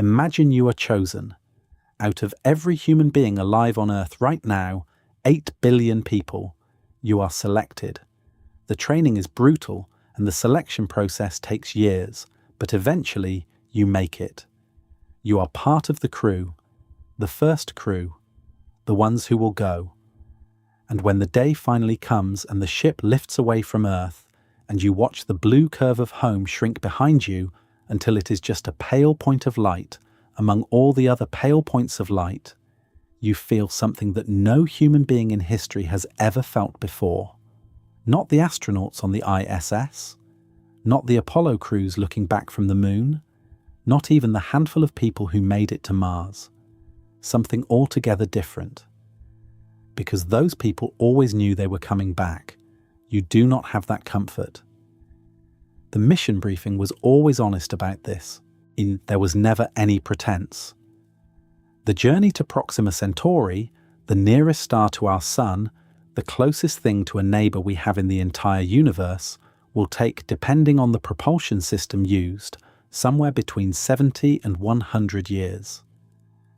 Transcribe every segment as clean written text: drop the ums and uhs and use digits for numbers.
Imagine you are chosen. Out of every human being alive on Earth right now, 8 billion people, you are selected. The training is brutal and the selection process takes years, but eventually you make it. You are part of the crew, the first crew, the ones who will go. And when the day finally comes and the ship lifts away from Earth, and you watch the blue curve of home shrink behind you until it is just a pale point of light among all the other pale points of light, you feel something that no human being in history has ever felt before. Not the astronauts on the ISS, not the Apollo crews looking back from the moon, not even the handful of people who made it to Mars. Something altogether different. Because those people always knew they were coming back. You do not have that comfort. The mission briefing was always honest about this. There was never any pretense. The journey to Proxima Centauri, the nearest star to our sun, the closest thing to a neighbor we have in the entire universe, will take, depending on the propulsion system used, somewhere between 70 and 100 years.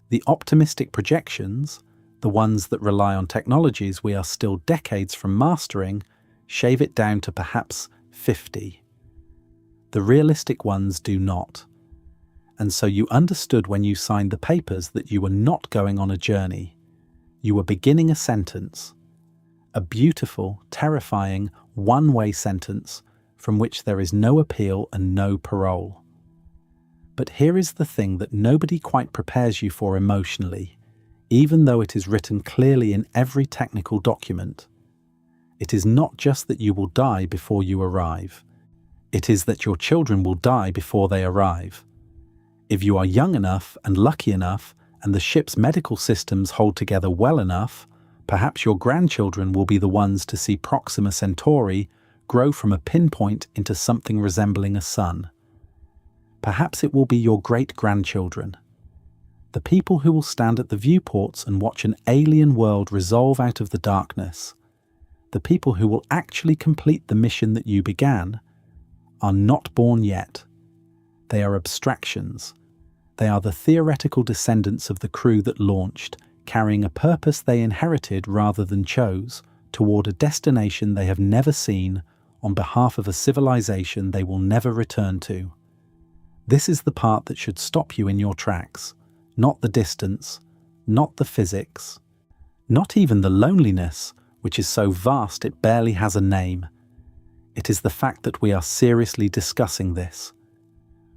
The optimistic projections, the ones that rely on technologies we are still decades from mastering, shave it down to perhaps 50. The realistic ones do not. And so you understood when you signed the papers that you were not going on a journey. You were beginning a sentence. A beautiful, terrifying, one-way sentence from which there is no appeal and no parole. But here is the thing that nobody quite prepares you for emotionally, even though it is written clearly in every technical document. It is not just that you will die before you arrive. It is that your children will die before they arrive. If you are young enough and lucky enough, and the ship's medical systems hold together well enough, perhaps your grandchildren will be the ones to see Proxima Centauri grow from a pinpoint into something resembling a sun. Perhaps it will be your great-grandchildren. The people who will stand at the viewports and watch an alien world resolve out of the darkness. The people who will actually complete the mission that you began are not born yet. They are abstractions. They are the theoretical descendants of the crew that launched, carrying a purpose they inherited rather than chose, toward a destination they have never seen, on behalf of a civilization they will never return to. This is the part that should stop you in your tracks, not the distance, not the physics, not even the loneliness, which is so vast it barely has a name. It is the fact that we are seriously discussing this.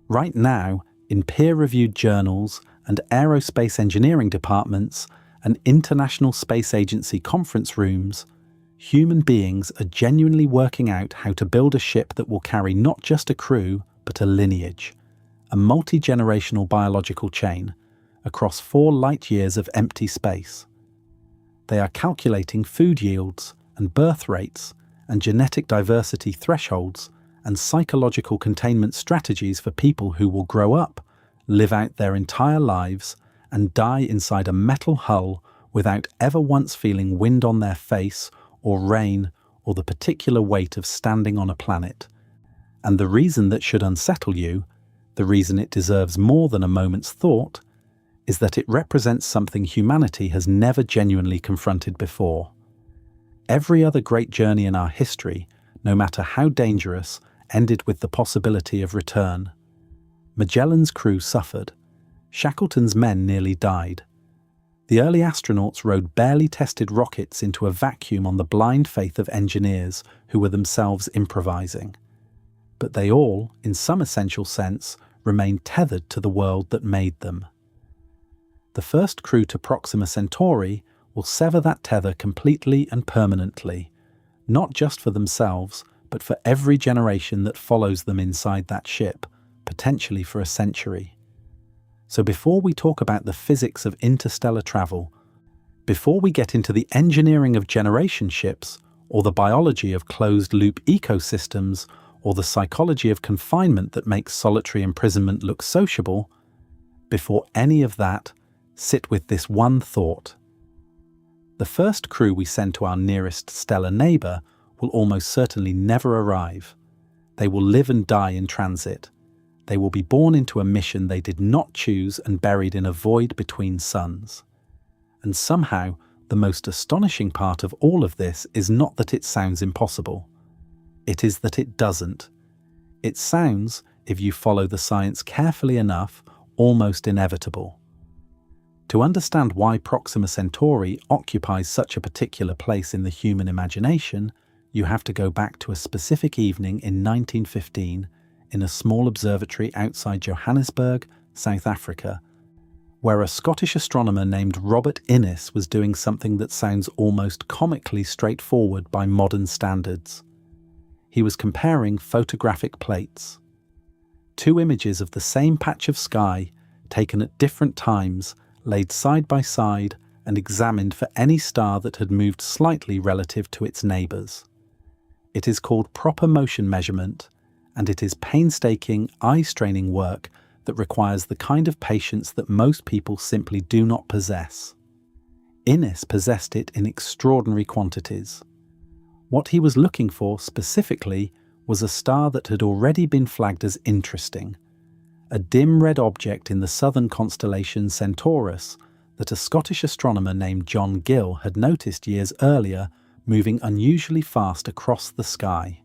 Right now, in peer-reviewed journals and aerospace engineering departments and International Space Agency conference rooms, human beings are genuinely working out how to build a ship that will carry not just a crew, but a lineage, a multi-generational biological chain, across 4 light-years of empty space. They are calculating food yields and birth rates and genetic diversity thresholds and psychological containment strategies for people who will grow up, live out their entire lives, and die inside a metal hull without ever once feeling wind on their face or rain or the particular weight of standing on a planet. And the reason that should unsettle you, the reason it deserves more than a moment's thought, is that it represents something humanity has never genuinely confronted before. Every other great journey in our history, no matter how dangerous, ended with the possibility of return. Magellan's crew suffered. Shackleton's men nearly died. The early astronauts rode barely tested rockets into a vacuum on the blind faith of engineers who were themselves improvising. But they all, in some essential sense, remained tethered to the world that made them. The first crew to Proxima Centauri will sever that tether completely and permanently, not just for themselves, but for every generation that follows them inside that ship, potentially for a century. So before we talk about the physics of interstellar travel, before we get into the engineering of generation ships, or the biology of closed-loop ecosystems, or the psychology of confinement that makes solitary imprisonment look sociable, before any of that, sit with this one thought. The first crew we send to our nearest stellar neighbor will almost certainly never arrive. They will live and die in transit. They will be born into a mission they did not choose and buried in a void between suns. And somehow, the most astonishing part of all of this is not that it sounds impossible. It is that it doesn't. It sounds, if you follow the science carefully enough, almost inevitable. To understand why Proxima Centauri occupies such a particular place in the human imagination, you have to go back to a specific evening in 1915 in a small observatory outside Johannesburg, South Africa, where a Scottish astronomer named Robert Innes was doing something that sounds almost comically straightforward by modern standards. He was comparing photographic plates. Two images of the same patch of sky, taken at different times, laid side by side and examined for any star that had moved slightly relative to its neighbours. It is called proper motion measurement, and it is painstaking, eye-straining work that requires the kind of patience that most people simply do not possess. Innes possessed it in extraordinary quantities. What he was looking for specifically was a star that had already been flagged as interesting, a dim red object in the southern constellation Centaurus that a Scottish astronomer named John Gill had noticed years earlier moving unusually fast across the sky.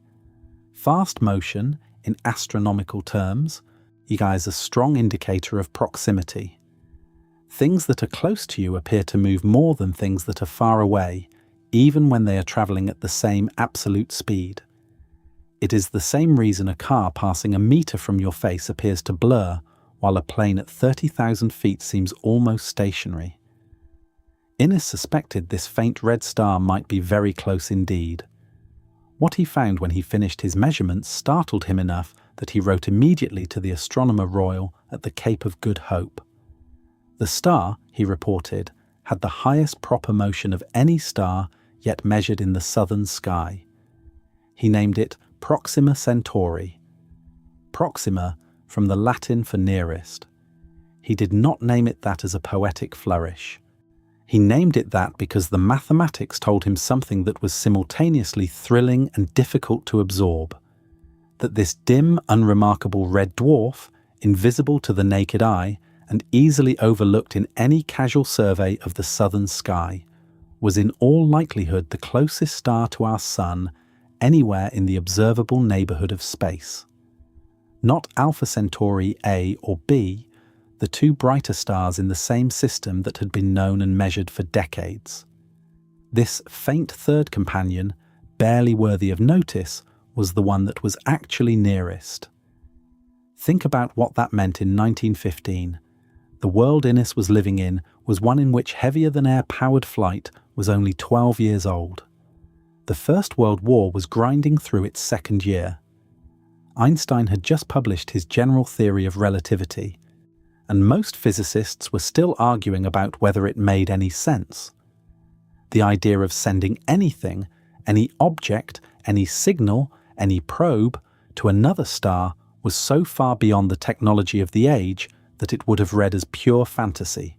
Fast motion, in astronomical terms, is a strong indicator of proximity. Things that are close to you appear to move more than things that are far away, even when they are travelling at the same absolute speed. It is the same reason a car passing a metre from your face appears to blur, while a plane at 30,000 feet seems almost stationary. Innes suspected this faint red star might be very close indeed. What he found when he finished his measurements startled him enough that he wrote immediately to the Astronomer Royal at the Cape of Good Hope. The star, he reported, had the highest proper motion of any star yet measured in the southern sky. He named it Proxima Centauri. Proxima from the Latin for nearest. He did not name it that as a poetic flourish. He named it that because the mathematics told him something that was simultaneously thrilling and difficult to absorb. That this dim, unremarkable red dwarf, invisible to the naked eye and easily overlooked in any casual survey of the southern sky, was in all likelihood the closest star to our Sun anywhere in the observable neighbourhood of space. Not Alpha Centauri A or B, the two brighter stars in the same system that had been known and measured for decades. This faint third companion, barely worthy of notice, was the one that was actually nearest. Think about what that meant in 1915. The world Innes was living in was one in which heavier-than-air powered flight was only 12 years old. The First World War was grinding through its second year. Einstein had just published his general theory of relativity, and most physicists were still arguing about whether it made any sense. The idea of sending anything, any object, any signal, any probe, to another star was so far beyond the technology of the age that it would have read as pure fantasy.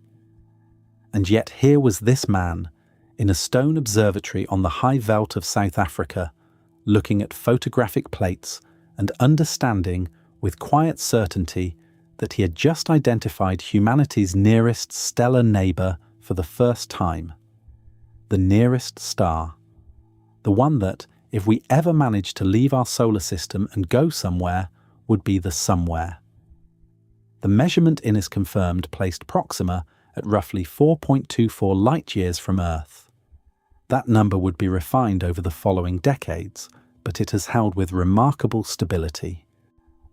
And yet here was this man, in a stone observatory on the high veld of South Africa, looking at photographic plates and understanding, with quiet certainty, that he had just identified humanity's nearest stellar neighbour for the first time. The nearest star. The one that, if we ever managed to leave our solar system and go somewhere, would be the somewhere. The measurement Innes confirmed placed Proxima at roughly 4.24 light-years from Earth. That number would be refined over the following decades, but it has held with remarkable stability.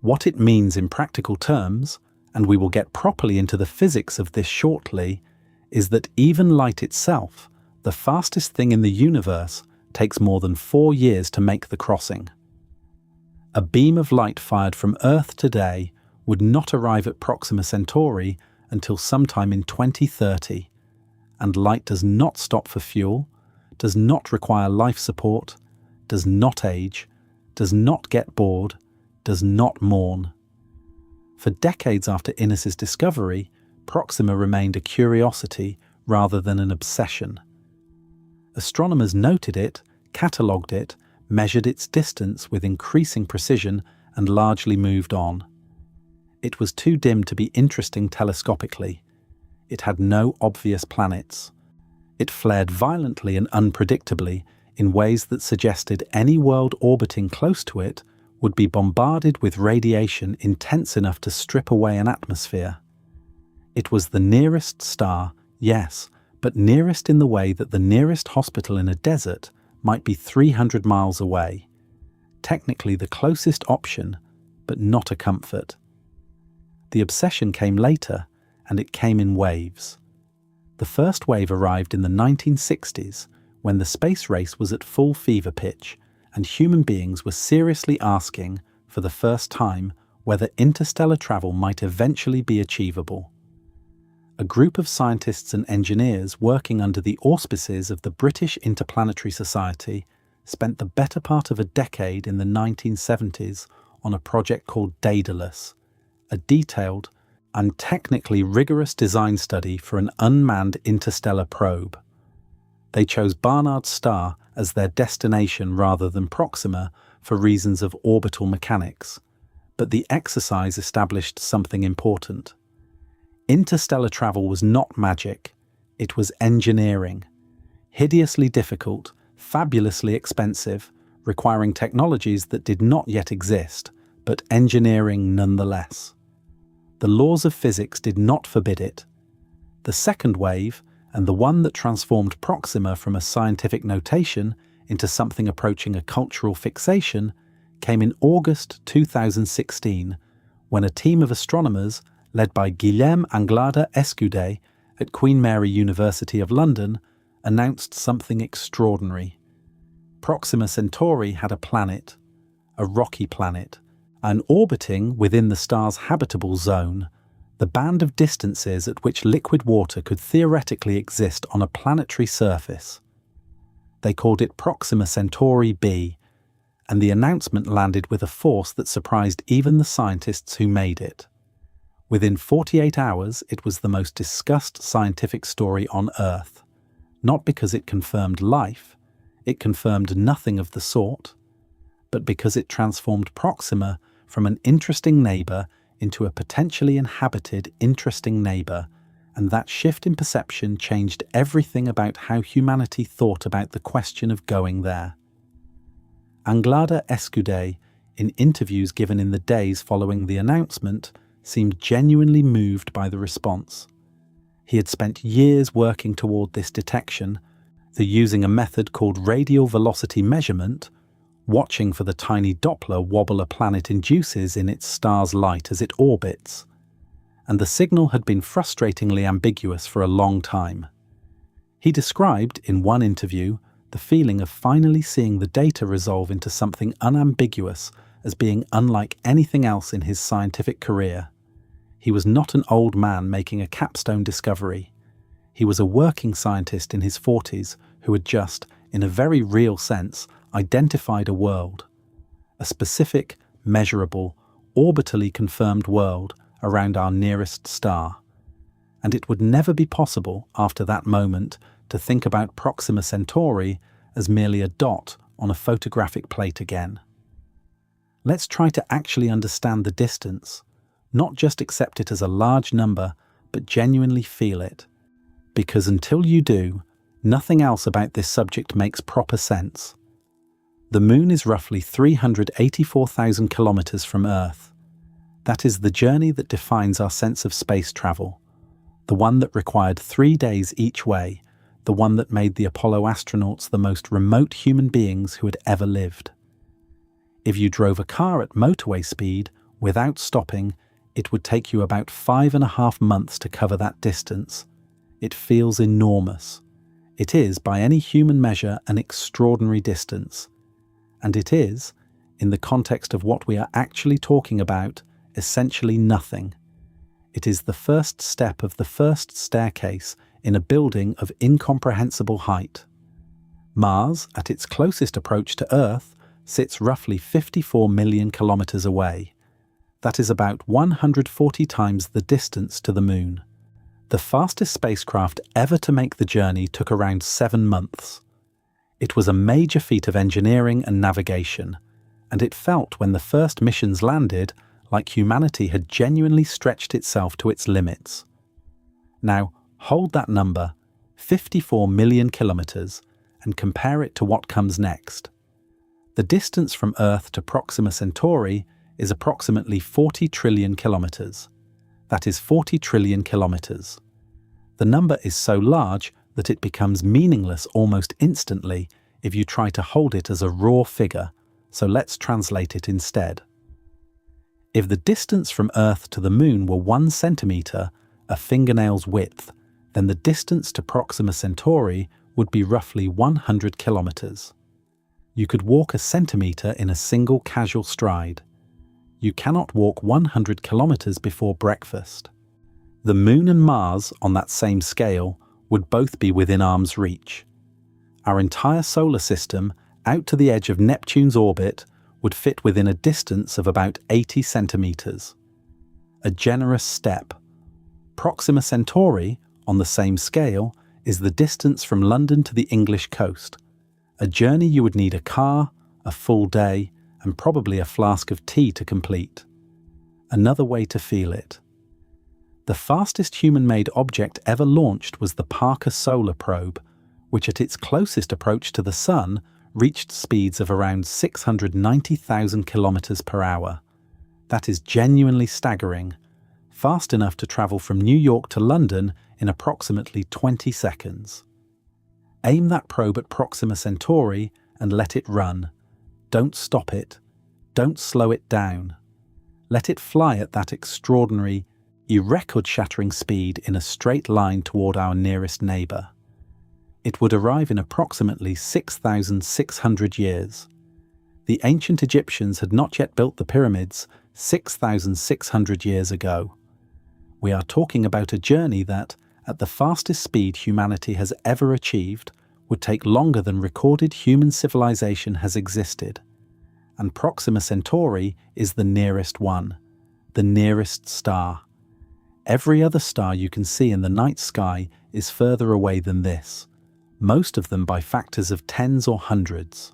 What it means in practical terms, and we will get properly into the physics of this shortly, is that even light itself, the fastest thing in the universe, takes more than 4 years to make the crossing. A beam of light fired from Earth today would not arrive at Proxima Centauri until sometime in 2030, and light does not stop for fuel, does not require life support, does not age, does not get bored, does not mourn. For decades after Innes's discovery, Proxima remained a curiosity rather than an obsession. Astronomers noted it, catalogued it, measured its distance with increasing precision, and largely moved on. It was too dim to be interesting telescopically. It had no obvious planets. It flared violently and unpredictably in ways that suggested any world orbiting close to it would be bombarded with radiation intense enough to strip away an atmosphere. It was the nearest star, yes, but nearest in the way that the nearest hospital in a desert might be 300 miles away. Technically the closest option, but not a comfort. The obsession came later, and it came in waves. The first wave arrived in the 1960s, when the space race was at full fever pitch, and human beings were seriously asking, for the first time, whether interstellar travel might eventually be achievable. A group of scientists and engineers working under the auspices of the British Interplanetary Society spent the better part of a decade in the 1970s on a project called Daedalus, a detailed and technically rigorous design study for an unmanned interstellar probe. They chose Barnard's star as their destination rather than Proxima for reasons of orbital mechanics, but the exercise established something important. Interstellar travel was not magic, it was engineering. Hideously difficult, fabulously expensive, requiring technologies that did not yet exist, but engineering nonetheless. The laws of physics did not forbid it. The second wave, and the one that transformed Proxima from a scientific notation into something approaching a cultural fixation, came in August 2016, when a team of astronomers led by Guillaume Anglada Escudé at Queen Mary University of London, announced something extraordinary. Proxima Centauri had a planet, a rocky planet, and orbiting within the star's habitable zone, the band of distances at which liquid water could theoretically exist on a planetary surface. They called it Proxima Centauri b, and the announcement landed with a force that surprised even the scientists who made it. Within 48 hours, it was the most discussed scientific story on Earth, not because it confirmed life, it confirmed nothing of the sort, but because it transformed Proxima from an interesting neighbour into a potentially inhabited interesting neighbour, and that shift in perception changed everything about how humanity thought about the question of going there. Anglada Escudé, in interviews given in the days following the announcement, seemed genuinely moved by the response. He had spent years working toward this detection, through using a method called radial velocity measurement, watching for the tiny Doppler wobble a planet induces in its star's light as it orbits. And the signal had been frustratingly ambiguous for a long time. He described, in one interview, the feeling of finally seeing the data resolve into something unambiguous as being unlike anything else in his scientific career. He was not an old man making a capstone discovery. He was a working scientist in his 40s who had just, in a very real sense, identified a world. A specific, measurable, orbitally confirmed world around our nearest star. And it would never be possible, after that moment, to think about Proxima Centauri as merely a dot on a photographic plate again. Let's try to actually understand the distance, not just accept it as a large number, but genuinely feel it. Because until you do, nothing else about this subject makes proper sense. The Moon is roughly 384,000 kilometers from Earth. That is the journey that defines our sense of space travel, the one that required 3 days each way, the one that made the Apollo astronauts the most remote human beings who had ever lived. If you drove a car at motorway speed, without stopping, it would take you about 5.5 months to cover that distance. It feels enormous. It is, by any human measure, an extraordinary distance. And it is, in the context of what we are actually talking about, essentially nothing. It is the first step of the first staircase in a building of incomprehensible height. Mars, at its closest approach to Earth, sits roughly 54 million kilometers away. That is about 140 times the distance to the Moon. The fastest spacecraft ever to make the journey took around 7 months. It was a major feat of engineering and navigation, and it felt when the first missions landed like humanity had genuinely stretched itself to its limits. Now, hold that number, 54 million kilometers, and compare it to what comes next. The distance from Earth to Proxima Centauri is approximately 40 trillion kilometers. That is 40 trillion kilometers. The number is so large that it becomes meaningless almost instantly if you try to hold it as a raw figure, so let's translate it instead. If the distance from Earth to the Moon were 1 centimeter, a fingernail's width, then the distance to Proxima Centauri would be roughly 100 kilometers. You could walk a centimeter in a single casual stride. You cannot walk 100 kilometers before breakfast. The Moon and Mars, on that same scale, would both be within arm's reach. Our entire solar system, out to the edge of Neptune's orbit, would fit within a distance of about 80 centimeters. A generous step. Proxima Centauri, on the same scale, is the distance from London to the English coast. A journey you would need a car, a full day, and probably a flask of tea to complete. Another way to feel it. The fastest human-made object ever launched was the Parker Solar Probe, which at its closest approach to the Sun reached speeds of around 690,000 kilometers per hour. That is genuinely staggering, fast enough to travel from New York to London in approximately 20 seconds. Aim that probe at Proxima Centauri and let it run. Don't stop it. Don't slow it down. Let it fly at that extraordinary, record-shattering speed in a straight line toward our nearest neighbor. It would arrive in approximately 6,600 years. The ancient Egyptians had not yet built the pyramids 6,600 years ago. We are talking about a journey that, at the fastest speed humanity has ever achieved, would take longer than recorded human civilization has existed. And Proxima Centauri is the nearest one, the nearest star. Every other star you can see in the night sky is further away than this, most of them by factors of tens or hundreds.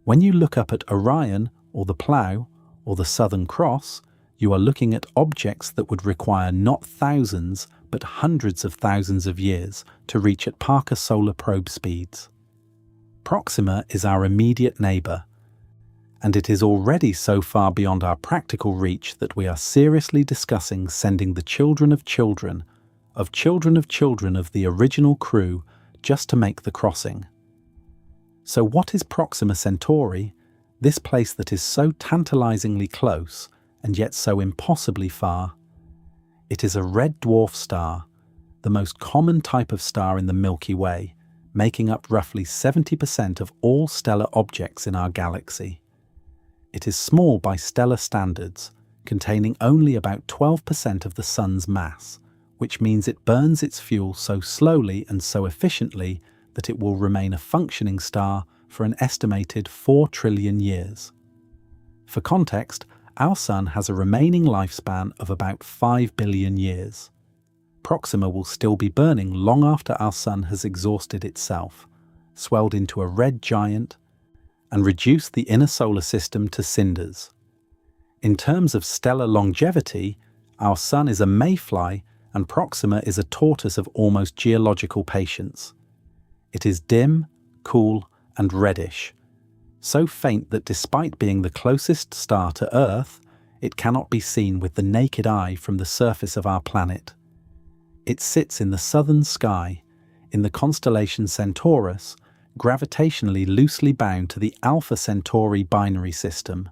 When you look up at Orion, or the Plough, or the Southern Cross, you are looking at objects that would require not thousands, but hundreds of thousands of years to reach at Parker Solar Probe speeds. Proxima is our immediate neighbor, and it is already so far beyond our practical reach that we are seriously discussing sending the children of children of children of children of the original crew just to make the crossing. So what is Proxima Centauri, this place that is so tantalizingly close and yet so impossibly far? It is a red dwarf star, the most common type of star in the Milky Way, making up roughly 70% of all stellar objects in our galaxy. It is small by stellar standards, containing only about 12% of the Sun's mass, which means it burns its fuel so slowly and so efficiently that it will remain a functioning star for an estimated 4 trillion years. For context, our Sun has a remaining lifespan of about 5 billion years. Proxima will still be burning long after our Sun has exhausted itself, swelled into a red giant, and reduced the inner solar system to cinders. In terms of stellar longevity, our Sun is a mayfly and Proxima is a tortoise of almost geological patience. It is dim, cool, and reddish, so faint that despite being the closest star to Earth, it cannot be seen with the naked eye from the surface of our planet. It sits in the southern sky, in the constellation Centaurus, gravitationally loosely bound to the Alpha Centauri binary system.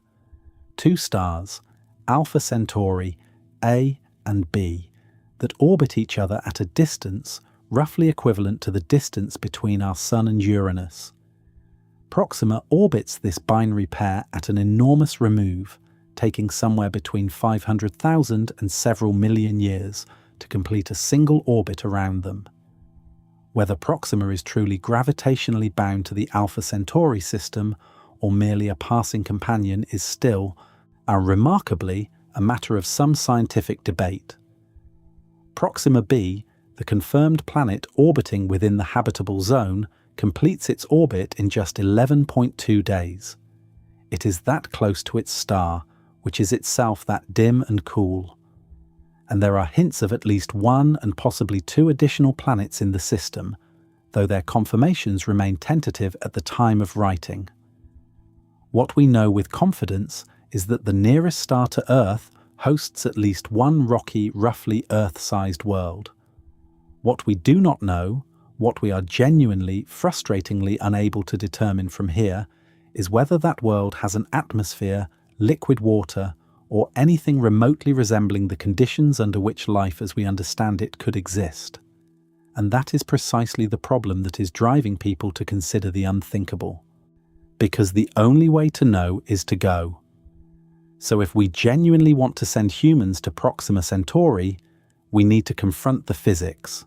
2 stars, Alpha Centauri A and B, that orbit each other at a distance roughly equivalent to the distance between our Sun and Uranus. Proxima orbits this binary pair at an enormous remove, taking somewhere between 500,000 and several million years to complete a single orbit around them. Whether Proxima is truly gravitationally bound to the Alpha Centauri system or merely a passing companion is still, and remarkably, a matter of some scientific debate. Proxima b, the confirmed planet orbiting within the habitable zone, completes its orbit in just 11.2 days. It is that close to its star, which is itself that dim and cool. And there are hints of at least one and possibly two additional planets in the system, though their confirmations remain tentative at the time of writing. What we know with confidence is that the nearest star to Earth hosts at least one rocky, roughly Earth-sized world. What we do not know, what we are genuinely, frustratingly unable to determine from here, is whether that world has an atmosphere, liquid water, or anything remotely resembling the conditions under which life as we understand it could exist. And that is precisely the problem that is driving people to consider the unthinkable. Because the only way to know is to go. So if we genuinely want to send humans to Proxima Centauri, we need to confront the physics.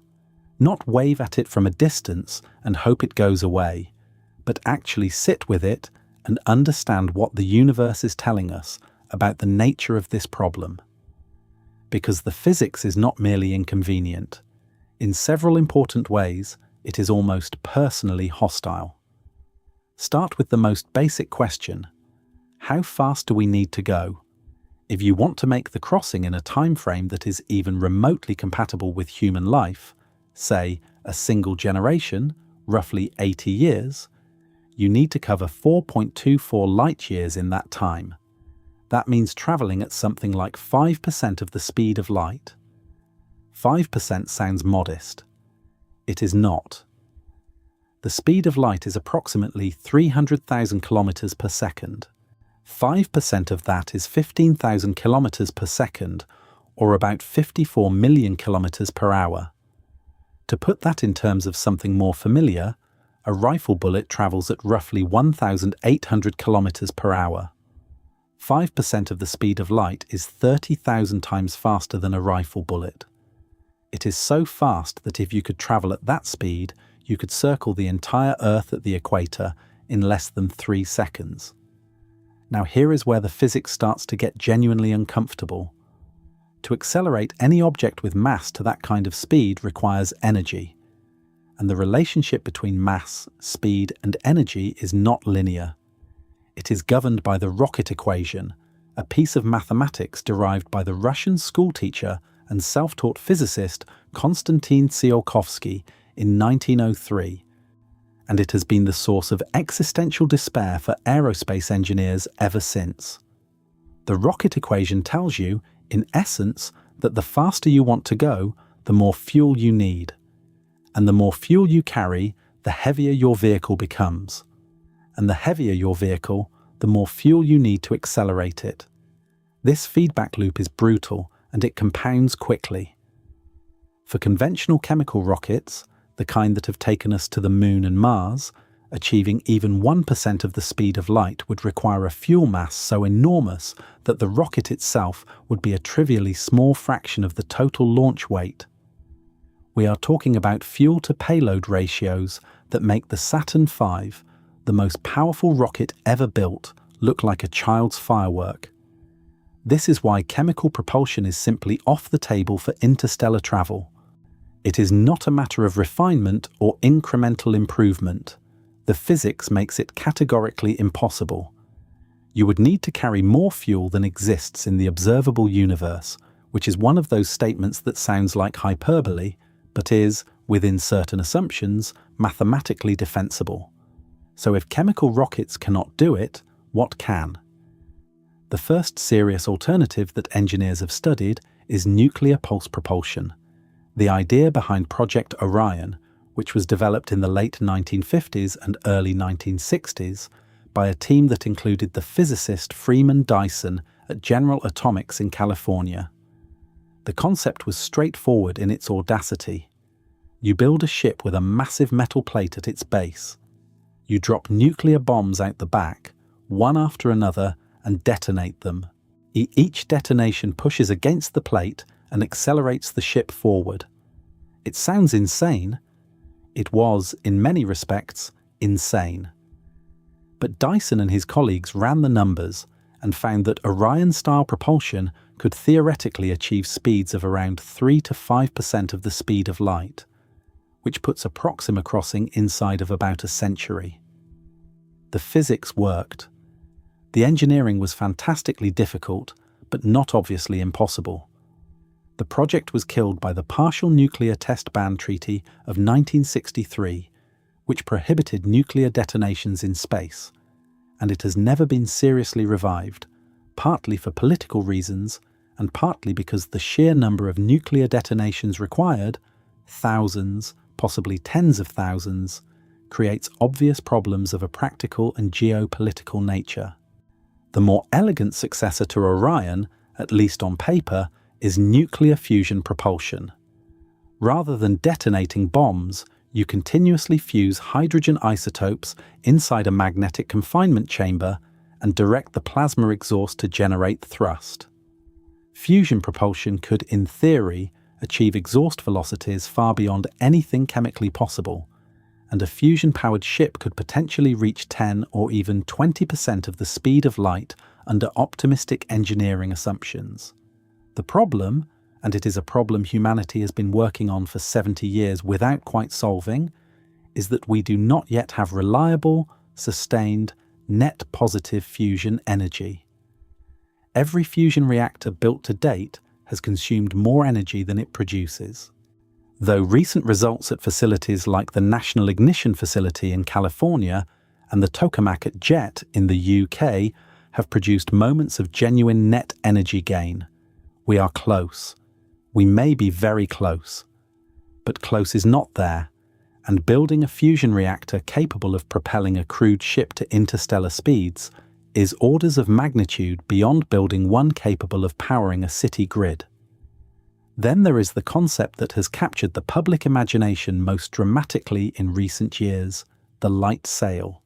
Not wave at it from a distance and hope it goes away, but actually sit with it and understand what the universe is telling us about the nature of this problem. Because the physics is not merely inconvenient. In several important ways, it is almost personally hostile. Start with the most basic question. How fast do we need to go? If you want to make the crossing in a time frame that is even remotely compatible with human life, say a single generation, roughly 80 years, you need to cover 4.24 light years in that time. That means traveling at something like 5% of the speed of light. 5% sounds modest. It is not. The speed of light is approximately 300,000 kilometers per second. 5% of that is 15,000 kilometers per second, or about 54 million kilometers per hour. To put that in terms of something more familiar, a rifle bullet travels at roughly 1,800 kilometers per hour. 5% of the speed of light is 30,000 times faster than a rifle bullet. It is so fast that if you could travel at that speed, you could circle the entire Earth at the equator in less than 3 seconds. Now here is where the physics starts to get genuinely uncomfortable. To accelerate any object with mass to that kind of speed requires energy. And the relationship between mass, speed, and energy is not linear. It is governed by the rocket equation, a piece of mathematics derived by the Russian schoolteacher and self-taught physicist Konstantin Tsiolkovsky in 1903. And it has been the source of existential despair for aerospace engineers ever since. The rocket equation tells you, in essence, that the faster you want to go, the more fuel you need. And the more fuel you carry, the heavier your vehicle becomes. And the heavier your vehicle, the more fuel you need to accelerate it. This feedback loop is brutal, and it compounds quickly. For conventional chemical rockets, the kind that have taken us to the Moon and Mars, achieving even 1% of the speed of light would require a fuel mass so enormous that the rocket itself would be a trivially small fraction of the total launch weight. We are talking about fuel-to-payload ratios that make the Saturn V, the most powerful rocket ever built, look like a child's firework. This is why chemical propulsion is simply off the table for interstellar travel. It is not a matter of refinement or incremental improvement. The physics makes it categorically impossible. You would need to carry more fuel than exists in the observable universe, which is one of those statements that sounds like hyperbole, but is, within certain assumptions, mathematically defensible. So if chemical rockets cannot do it, what can? The first serious alternative that engineers have studied is nuclear pulse propulsion. The idea behind Project Orion, which was developed in the late 1950s and early 1960s by a team that included the physicist Freeman Dyson at General Atomics in California. The concept was straightforward in its audacity. You build a ship with a massive metal plate at its base. You drop nuclear bombs out the back, one after another, and detonate them. Each detonation pushes against the plate and accelerates the ship forward. It sounds insane. It was, in many respects, insane. But Dyson and his colleagues ran the numbers and found that Orion-style propulsion could theoretically achieve speeds of around 3 to 5% of the speed of light, which puts a Proxima crossing inside of about a century. The physics worked. The engineering was fantastically difficult, but not obviously impossible. The project was killed by the Partial Nuclear Test Ban Treaty of 1963, which prohibited nuclear detonations in space, and it has never been seriously revived, partly for political reasons and partly because the sheer number of nuclear detonations required, thousands, possibly tens of thousands, creates obvious problems of a practical and geopolitical nature. The more elegant successor to Orion, at least on paper, is nuclear fusion propulsion. Rather than detonating bombs, you continuously fuse hydrogen isotopes inside a magnetic confinement chamber and direct the plasma exhaust to generate thrust. Fusion propulsion could, in theory, achieve exhaust velocities far beyond anything chemically possible, and a fusion-powered ship could potentially reach 10 or even 20% of the speed of light under optimistic engineering assumptions. The problem, and it is a problem humanity has been working on for 70 years without quite solving, is that we do not yet have reliable, sustained, net positive fusion energy. Every fusion reactor built to date has consumed more energy than it produces. Though recent results at facilities like the National Ignition Facility in California and the Tokamak JET in the UK have produced moments of genuine net energy gain, we are close. We may be very close. But close is not there, and building a fusion reactor capable of propelling a crewed ship to interstellar speeds is orders of magnitude beyond building one capable of powering a city grid. Then there is the concept that has captured the public imagination most dramatically in recent years, the light sail.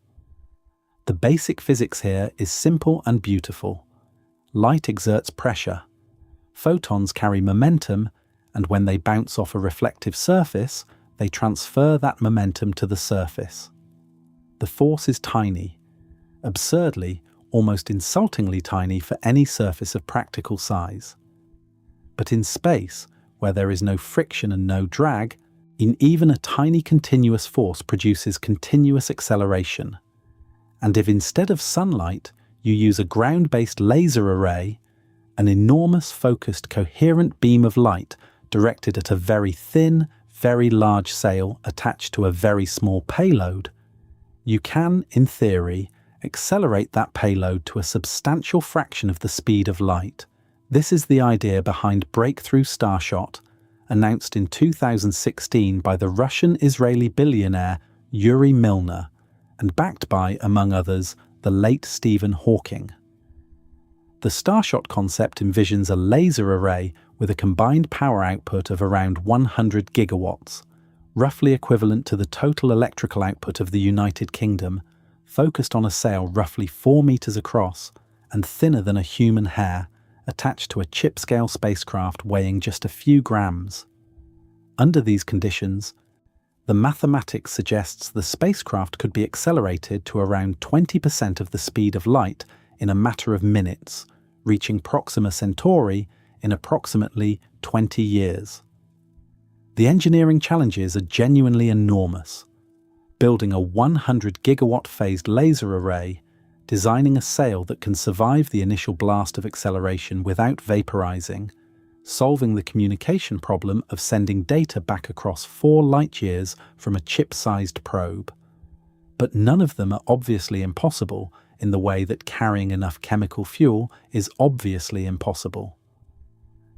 The basic physics here is simple and beautiful. Light exerts pressure. Photons carry momentum, and when they bounce off a reflective surface, they transfer that momentum to the surface. The force is tiny, absurdly, almost insultingly tiny for any surface of practical size. But in space, where there is no friction and no drag, even a tiny continuous force produces continuous acceleration. And if instead of sunlight, you use a ground-based laser array, an enormous focused coherent beam of light directed at a very thin, very large sail attached to a very small payload, you can, in theory, accelerate that payload to a substantial fraction of the speed of light. This is the idea behind Breakthrough Starshot, announced in 2016 by the Russian-Israeli billionaire Yuri Milner, and backed by, among others, the late Stephen Hawking. The Starshot concept envisions a laser array with a combined power output of around 100 gigawatts, roughly equivalent to the total electrical output of the United Kingdom, focused on a sail roughly 4 meters across and thinner than a human hair, attached to a chip-scale spacecraft weighing just a few grams. Under these conditions, the mathematics suggests the spacecraft could be accelerated to around 20% of the speed of light in a matter of minutes, reaching Proxima Centauri in approximately 20 years. The engineering challenges are genuinely enormous. Building a 100 gigawatt phased laser array, designing a sail that can survive the initial blast of acceleration without vaporizing, solving the communication problem of sending data back across 4 light-years from a chip-sized probe. But none of them are obviously impossible in the way that carrying enough chemical fuel is obviously impossible.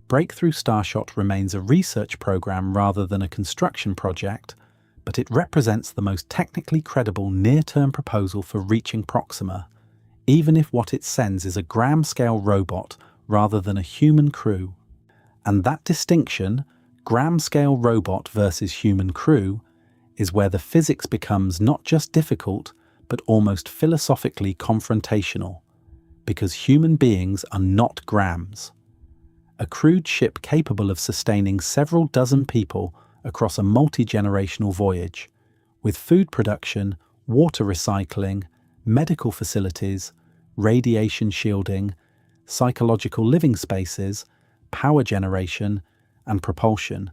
Breakthrough Starshot remains a research program rather than a construction project, but it represents the most technically credible near-term proposal for reaching Proxima, even if what it sends is a gram-scale robot rather than a human crew. And that distinction, gram-scale robot versus human crew, is where the physics becomes not just difficult, but almost philosophically confrontational, because human beings are not grams. A crewed ship capable of sustaining several dozen people across a multi-generational voyage, with food production, water recycling, medical facilities, radiation shielding, psychological living spaces, power generation, and propulsion,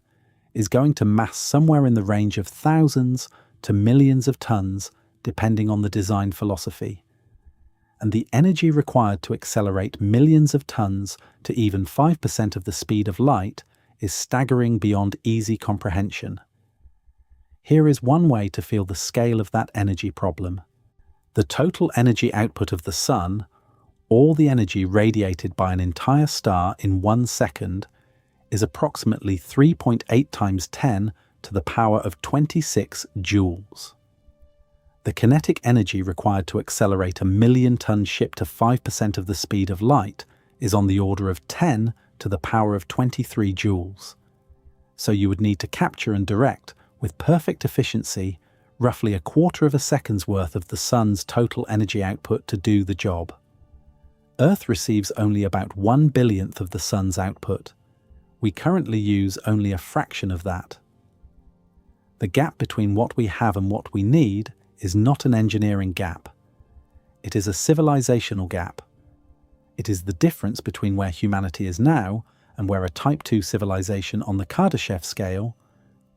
is going to mass somewhere in the range of thousands to millions of tons, depending on the design philosophy. and the energy required to accelerate millions of tons to even 5% of the speed of light is staggering beyond easy comprehension. Here is one way to feel the scale of that energy problem. The total energy output of the Sun, all the energy radiated by an entire star in 1 second, is approximately 3.8 times 10 to the power of 26 joules. The kinetic energy required to accelerate a million-ton ship to 5% of the speed of light is on the order of 10 to the power of 23 joules. So you would need to capture and direct, with perfect efficiency, roughly a quarter of a second's worth of the Sun's total energy output to do the job. Earth receives only about 1/billionth of the Sun's output. We currently use only a fraction of that. The gap between what we have and what we need is not an engineering gap. It is a civilizational gap. It is the difference between where humanity is now and where a Type 2 civilization on the Kardashev scale,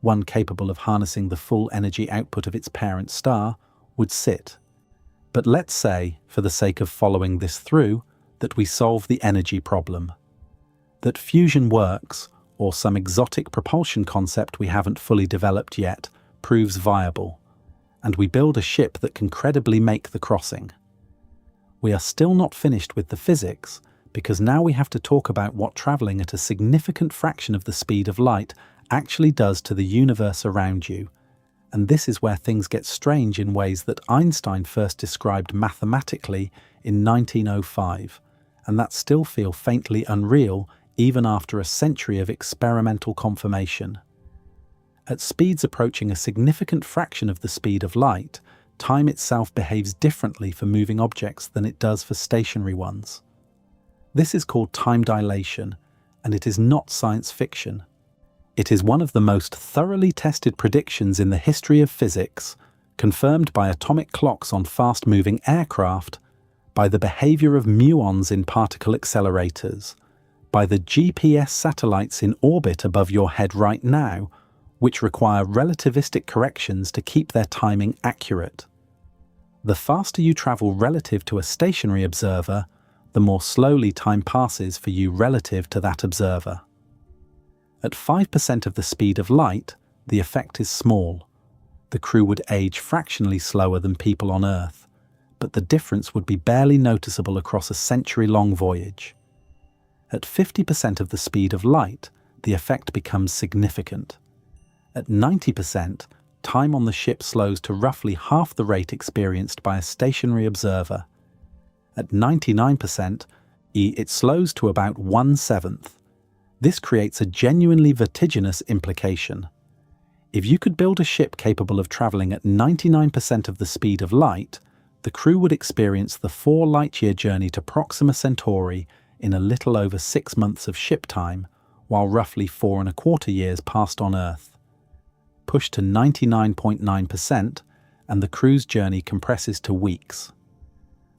one capable of harnessing the full energy output of its parent star, would sit. But let's say, for the sake of following this through, that we solve the energy problem. That fusion works, or some exotic propulsion concept we haven't fully developed yet, proves viable, and we build a ship that can credibly make the crossing. We are still not finished with the physics, because now we have to talk about what traveling at a significant fraction of the speed of light actually does to the universe around you. And this is where things get strange in ways that Einstein first described mathematically in 1905, and that still feel faintly unreal even after a century of experimental confirmation. At speeds approaching a significant fraction of the speed of light, time itself behaves differently for moving objects than it does for stationary ones. This is called time dilation, and it is not science fiction. It is one of the most thoroughly tested predictions in the history of physics, confirmed by atomic clocks on fast-moving aircraft, by the behavior of muons in particle accelerators, by the GPS satellites in orbit above your head right now, which require relativistic corrections to keep their timing accurate. The faster you travel relative to a stationary observer, the more slowly time passes for you relative to that observer. At 5% of the speed of light, the effect is small. The crew would age fractionally slower than people on Earth, but the difference would be barely noticeable across a century-long voyage. At 50% of the speed of light, the effect becomes significant. At 90%, time on the ship slows to roughly half the rate experienced by a stationary observer. At 99%, it slows to about 1/7. This creates a genuinely vertiginous implication. If you could build a ship capable of traveling at 99% of the speed of light, the crew would experience the 4 light-year journey to Proxima Centauri in a little over 6 months of ship time, while roughly 4¼ years passed on Earth. Push to 99.9%, and the crew's journey compresses to weeks.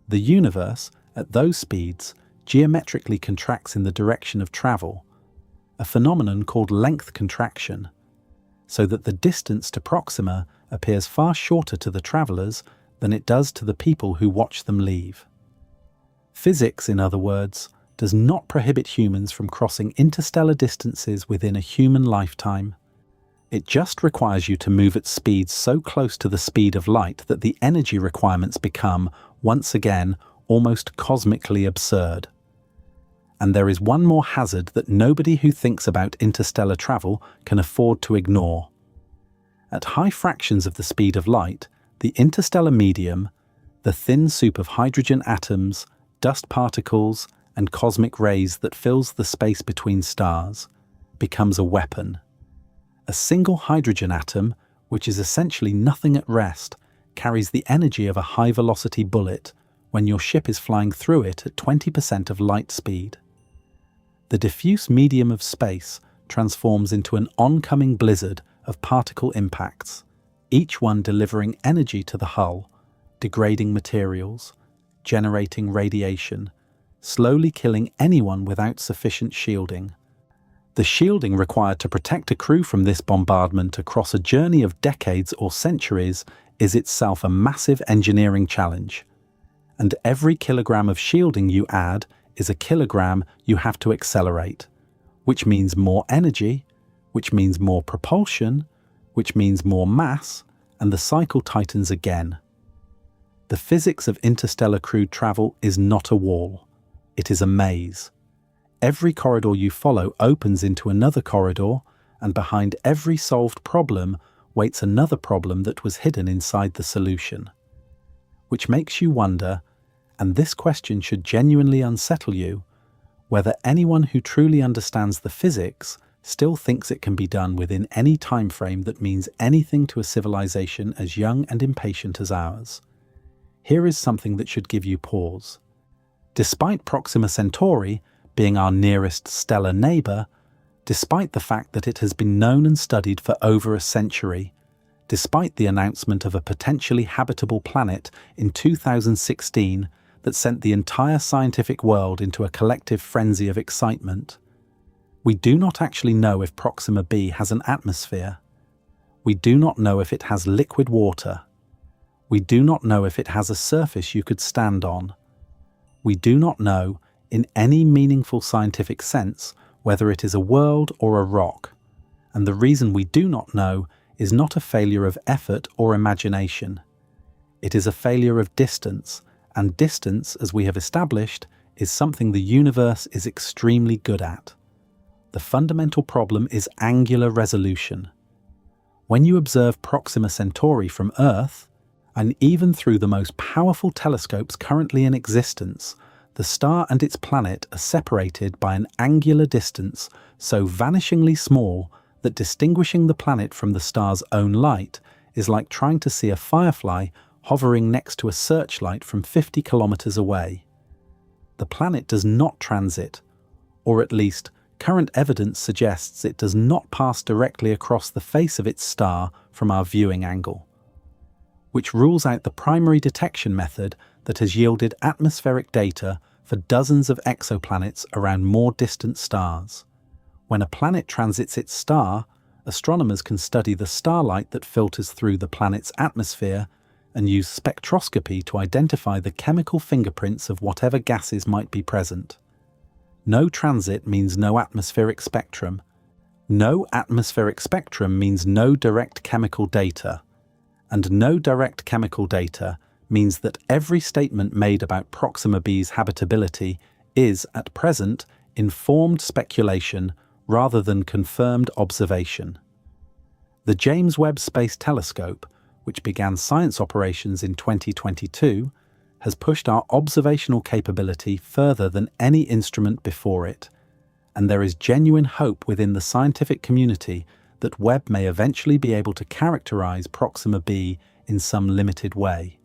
The universe, at those speeds, geometrically contracts in the direction of travel, a phenomenon called length contraction, so that the distance to Proxima appears far shorter to the travelers than it does to the people who watch them leave. Physics, in other words, does not prohibit humans from crossing interstellar distances within a human lifetime. It just requires you to move at speeds so close to the speed of light that the energy requirements become, once again, almost cosmically absurd. And there is one more hazard that nobody who thinks about interstellar travel can afford to ignore. At high fractions of the speed of light, the interstellar medium, the thin soup of hydrogen atoms, dust particles, and cosmic rays that fills the space between stars, becomes a weapon. A single hydrogen atom, which is essentially nothing at rest, carries the energy of a high-velocity bullet when your ship is flying through it at 20% of light speed. The diffuse medium of space transforms into an oncoming blizzard of particle impacts, each one delivering energy to the hull, degrading materials, generating radiation, slowly killing anyone without sufficient shielding. The shielding required to protect a crew from this bombardment across a journey of decades or centuries is itself a massive engineering challenge. and every kilogram of shielding you add is a kilogram you have to accelerate, which means more energy, which means more propulsion, which means more mass, and the cycle tightens again. The physics of interstellar crude travel is not a wall. It is a maze. Every corridor you follow opens into another corridor, and behind every solved problem waits another problem that was hidden inside the solution. Which makes you wonder, and this question should genuinely unsettle you, whether anyone who truly understands the physics still thinks it can be done within any time frame that means anything to a civilization as young and impatient as ours. Here is something that should give you pause. Despite Proxima Centauri being our nearest stellar neighbour, despite the fact that it has been known and studied for over a century, despite the announcement of a potentially habitable planet in 2016 that sent the entire scientific world into a collective frenzy of excitement, we do not actually know if Proxima b has an atmosphere. We do not know if it has liquid water. We do not know if it has a surface you could stand on. We do not know, in any meaningful scientific sense, whether it is a world or a rock. And the reason we do not know is not a failure of effort or imagination. It is a failure of distance, and distance, as we have established, is something the universe is extremely good at. The fundamental problem is angular resolution. When you observe Proxima Centauri from Earth, and even through the most powerful telescopes currently in existence, the star and its planet are separated by an angular distance so vanishingly small that distinguishing the planet from the star's own light is like trying to see a firefly hovering next to a searchlight from 50 kilometers away. The planet does not transit, or at least current evidence suggests it does not pass directly across the face of its star from our viewing angle, which rules out the primary detection method that has yielded atmospheric data for dozens of exoplanets around more distant stars. When a planet transits its star, astronomers can study the starlight that filters through the planet's atmosphere and use spectroscopy to identify the chemical fingerprints of whatever gases might be present. No transit means no atmospheric spectrum. No atmospheric spectrum means no direct chemical data. And no direct chemical data means that every statement made about Proxima b's habitability is, at present, informed speculation rather than confirmed observation. The James Webb Space Telescope, which began science operations in 2022, has pushed our observational capability further than any instrument before it, and there is genuine hope within the scientific community that Webb may eventually be able to characterize Proxima b in some limited way,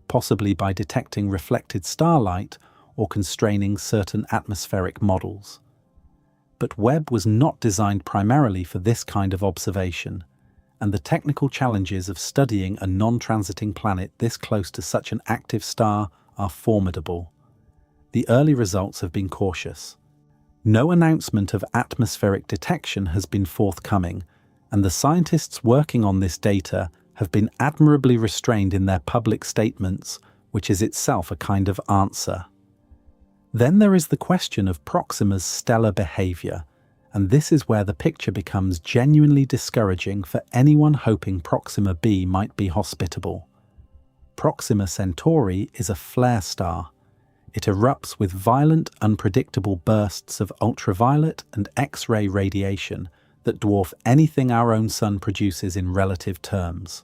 possibly by detecting reflected starlight or constraining certain atmospheric models. But Webb was not designed primarily for this kind of observation, and the technical challenges of studying a non-transiting planet this close to such an active star are formidable. The early results have been cautious. No announcement of atmospheric detection has been forthcoming, and the scientists working on this data have been admirably restrained in their public statements, which is itself a kind of answer. Then there is the question of Proxima's stellar behavior, and this is where the picture becomes genuinely discouraging for anyone hoping Proxima b might be hospitable. Proxima Centauri is a flare star. It erupts with violent, unpredictable bursts of ultraviolet and X-ray radiation that dwarf anything our own sun produces in relative terms.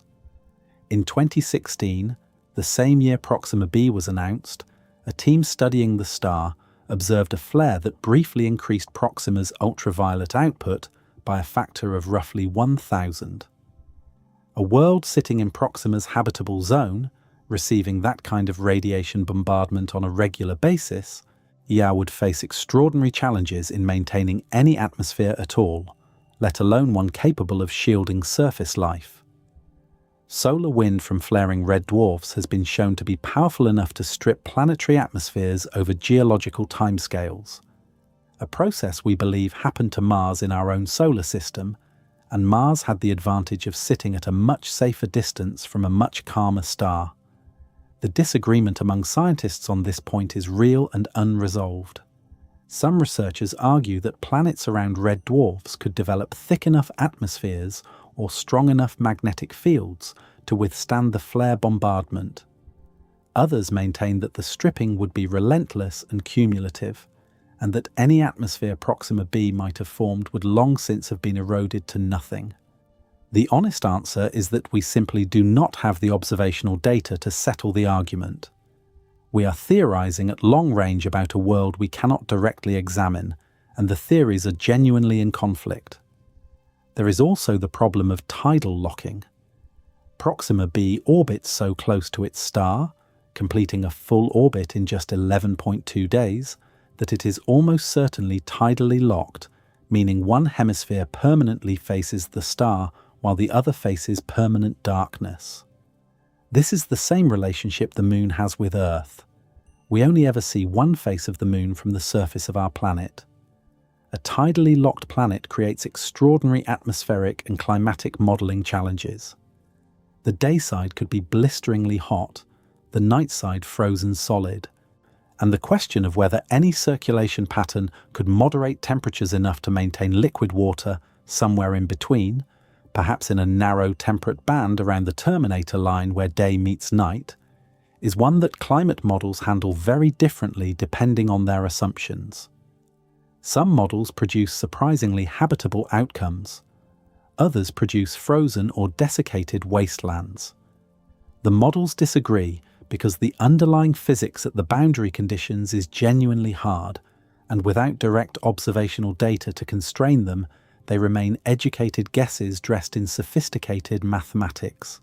In 2016, the same year Proxima b was announced, a team studying the star observed a flare that briefly increased Proxima's ultraviolet output by a factor of roughly 1,000. A world sitting in Proxima's habitable zone, receiving that kind of radiation bombardment on a regular basis, would face extraordinary challenges in maintaining any atmosphere at all, let alone one capable of shielding surface life. Solar wind from flaring red dwarfs has been shown to be powerful enough to strip planetary atmospheres over geological timescales, a process we believe happened to Mars in our own solar system, and Mars had the advantage of sitting at a much safer distance from a much calmer star. The disagreement among scientists on this point is real and unresolved. Some researchers argue that planets around red dwarfs could develop thick enough atmospheres or strong enough magnetic fields to withstand the flare bombardment. Others maintain that the stripping would be relentless and cumulative, and that any atmosphere Proxima b might have formed would long since have been eroded to nothing. The honest answer is that we simply do not have the observational data to settle the argument. We are theorizing at long range about a world we cannot directly examine, and the theories are genuinely in conflict. There is also the problem of tidal locking. Proxima b orbits so close to its star, completing a full orbit in just 11.2 days, that it is almost certainly tidally locked, meaning one hemisphere permanently faces the star while the other faces permanent darkness. This is the same relationship the Moon has with Earth. We only ever see one face of the Moon from the surface of our planet. A tidally locked planet creates extraordinary atmospheric and climatic modelling challenges. The day side could be blisteringly hot, the night side frozen solid, and the question of whether any circulation pattern could moderate temperatures enough to maintain liquid water somewhere in between, perhaps in a narrow temperate band around the terminator line where day meets night, is one that climate models handle very differently depending on their assumptions. Some models produce surprisingly habitable outcomes. Others produce frozen or desiccated wastelands. The models disagree because the underlying physics at the boundary conditions is genuinely hard, and without direct observational data to constrain them, they remain educated guesses dressed in sophisticated mathematics.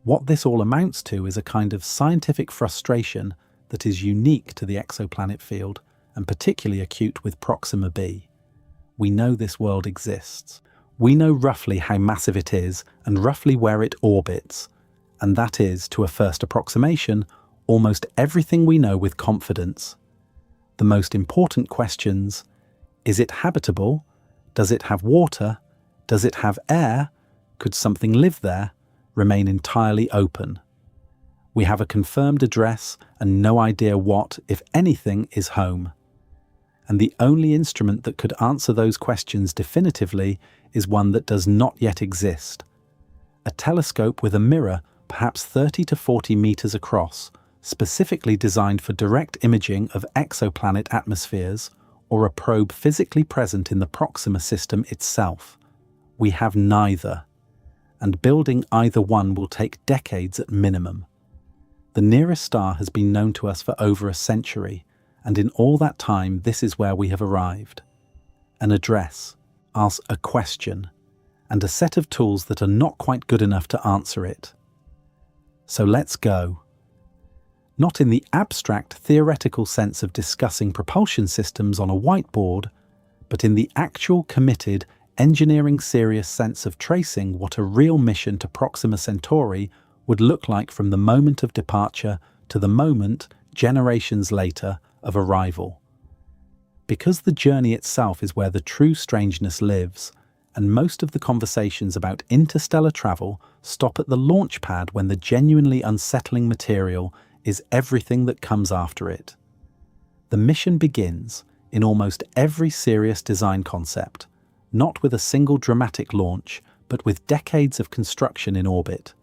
What this all amounts to is a kind of scientific frustration that is unique to the exoplanet field and particularly acute with Proxima b. We know this world exists. We know roughly how massive it is and roughly where it orbits, and that is, to a first approximation, almost everything we know with confidence. The most important questions: is it habitable? Does it have water? Does it have air? Could something live there? Remain entirely open. We have a confirmed address and no idea what, if anything, is home. And the only instrument that could answer those questions definitively is one that does not yet exist. A telescope with a mirror perhaps 30 to 40 meters across, specifically designed for direct imaging of exoplanet atmospheres, or a probe physically present in the Proxima system itself. We have neither, and building either one will take decades at minimum. The nearest star has been known to us for over a century, and in all that time this is where we have arrived. An address, ask a question, and a set of tools that are not quite good enough to answer it. So let's go. Not in the abstract theoretical sense of discussing propulsion systems on a whiteboard, but in the actual committed, engineering serious sense of tracing what a real mission to Proxima Centauri would look like from the moment of departure to the moment, generations later, of arrival. Because the journey itself is where the true strangeness lives, and most of the conversations about interstellar travel stop at the launch pad when the genuinely unsettling material is everything that comes after it. The mission begins, in almost every serious design concept, not with a single dramatic launch, but with decades of construction in orbit.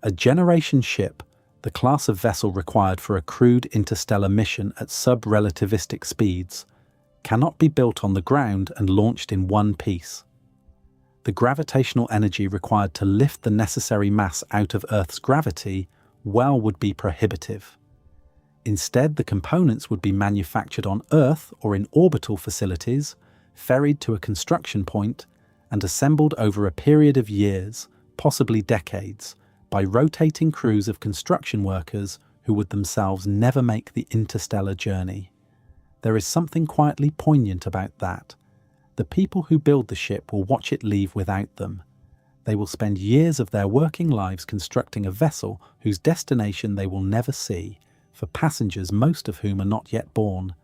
A generation ship, the class of vessel required for a crewed interstellar mission at sub-relativistic speeds, cannot be built on the ground and launched in one piece. The gravitational energy required to lift the necessary mass out of Earth's gravity would be prohibitive. Instead, the components would be manufactured on Earth or in orbital facilities, ferried to a construction point, and assembled over a period of years, possibly decades, by rotating crews of construction workers who would themselves never make the interstellar journey. There is something quietly poignant about that. The people who build the ship will watch it leave without them. They will spend years of their working lives constructing a vessel whose destination they will never see, for passengers most of whom are not yet born.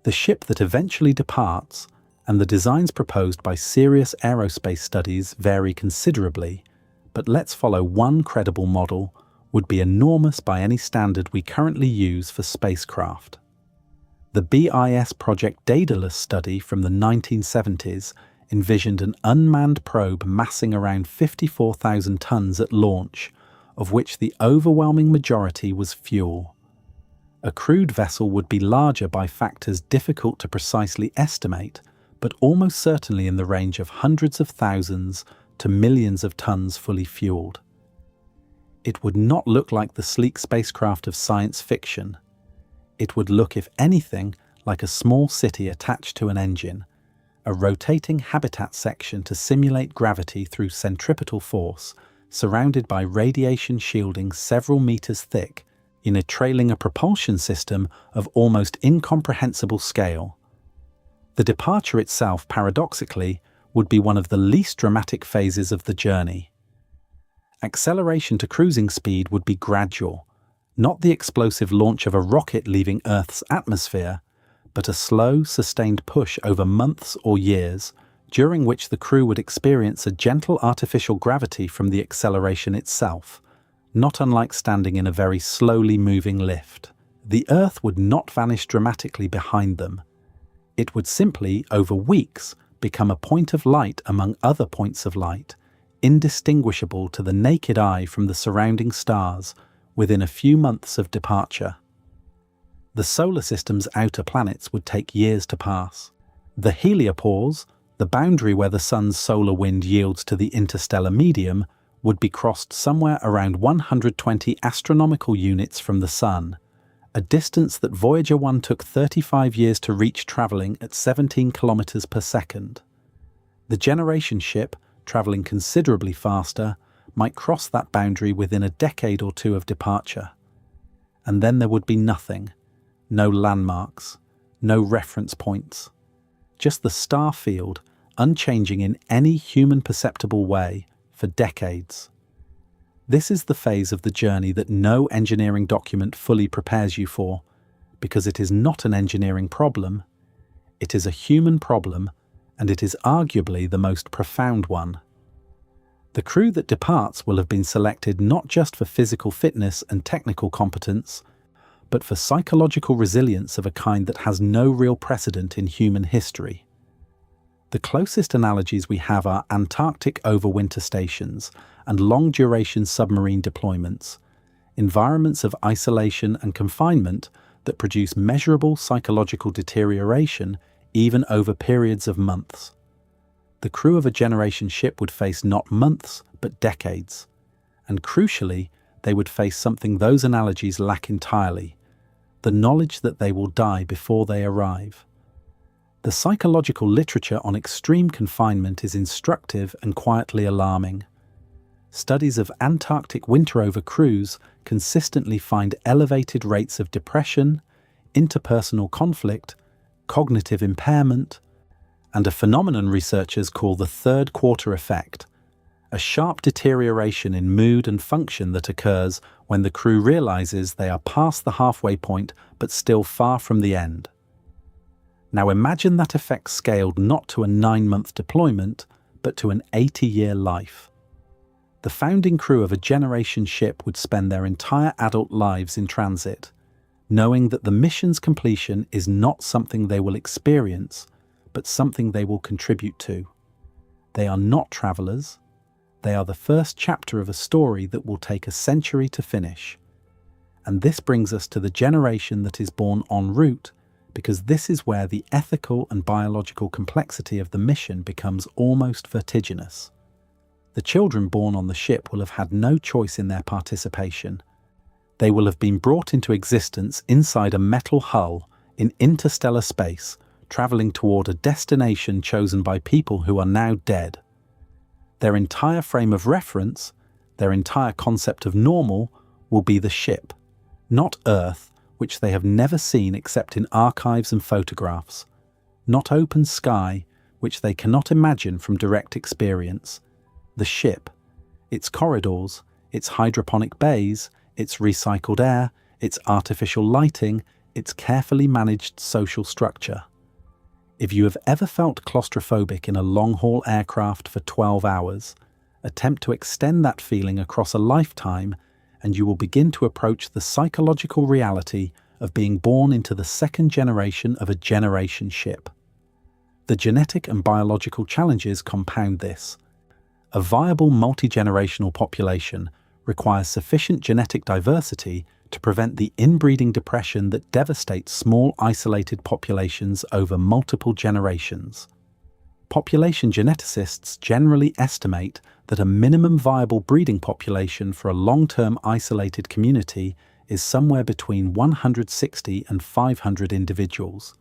The ship that eventually departs, and the designs proposed by serious aerospace studies vary considerably, but let's follow one credible model, would be enormous by any standard we currently use for spacecraft. The BIS Project Daedalus study from the 1970s envisioned an unmanned probe massing around 54,000 tons at launch, of which the overwhelming majority was fuel. A crewed vessel would be larger by factors difficult to precisely estimate, but almost certainly in the range of hundreds of thousands to millions of tons fully fueled. It would not look like the sleek spacecraft of science fiction. It would look, if anything, like a small city attached to an engine, a rotating habitat section to simulate gravity through centripetal force, surrounded by radiation shielding several meters thick, trailing a propulsion system of almost incomprehensible scale. The departure itself, paradoxically, would be one of the least dramatic phases of the journey. Acceleration to cruising speed would be gradual, not the explosive launch of a rocket leaving Earth's atmosphere, but a slow, sustained push over months or years, during which the crew would experience a gentle artificial gravity from the acceleration itself, not unlike standing in a very slowly moving lift. The Earth would not vanish dramatically behind them. It would simply, over weeks, become a point of light among other points of light, indistinguishable to the naked eye from the surrounding stars within a few months of departure. The solar system's outer planets would take years to pass. The heliopause, the boundary where the sun's solar wind yields to the interstellar medium, would be crossed somewhere around 120 astronomical units from the sun, a distance that Voyager 1 took 35 years to reach, travelling at 17 kilometers per second. The generation ship, travelling considerably faster, might cross that boundary within a decade or two of departure. And then there would be nothing. No landmarks, no reference points. Just the star field, unchanging in any human perceptible way, for decades. This is the phase of the journey that no engineering document fully prepares you for, because it is not an engineering problem. It is a human problem, and it is arguably the most profound one. The crew that departs will have been selected not just for physical fitness and technical competence, but for psychological resilience of a kind that has no real precedent in human history. The closest analogies we have are Antarctic overwinter stations and long-duration submarine deployments, environments of isolation and confinement that produce measurable psychological deterioration even over periods of months. The crew of a generation ship would face not months, but decades. And crucially, they would face something those analogies lack entirely: the knowledge that they will die before they arrive. The psychological literature on extreme confinement is instructive and quietly alarming. Studies of Antarctic winter-over crews consistently find elevated rates of depression, interpersonal conflict, cognitive impairment, and a phenomenon researchers call the third quarter effect, a sharp deterioration in mood and function that occurs when the crew realizes they are past the halfway point but still far from the end. Now imagine that effect scaled not to a 9-month deployment, but to an 80-year life. The founding crew of a generation ship would spend their entire adult lives in transit, knowing that the mission's completion is not something they will experience, but something they will contribute to. They are not travelers. They are the first chapter of a story that will take a century to finish. And this brings us to the generation that is born en route, because this is where the ethical and biological complexity of the mission becomes almost vertiginous. The children born on the ship will have had no choice in their participation. They will have been brought into existence inside a metal hull in interstellar space, traveling toward a destination chosen by people who are now dead. Their entire frame of reference, their entire concept of normal, will be the ship, not Earth, which they have never seen except in archives and photographs, not open sky, which they cannot imagine from direct experience. The ship, its corridors, its hydroponic bays, its recycled air, its artificial lighting, its carefully managed social structure. If you have ever felt claustrophobic in a long-haul aircraft for 12 hours, attempt to extend that feeling across a lifetime and you will begin to approach the psychological reality of being born into the second generation of a generation ship. The genetic and biological challenges compound this. A viable multi-generational population requires sufficient genetic diversity to prevent the inbreeding depression that devastates small isolated populations over multiple generations. Population geneticists generally estimate that a minimum viable breeding population for a long-term isolated community is somewhere between 160 and 500 individuals,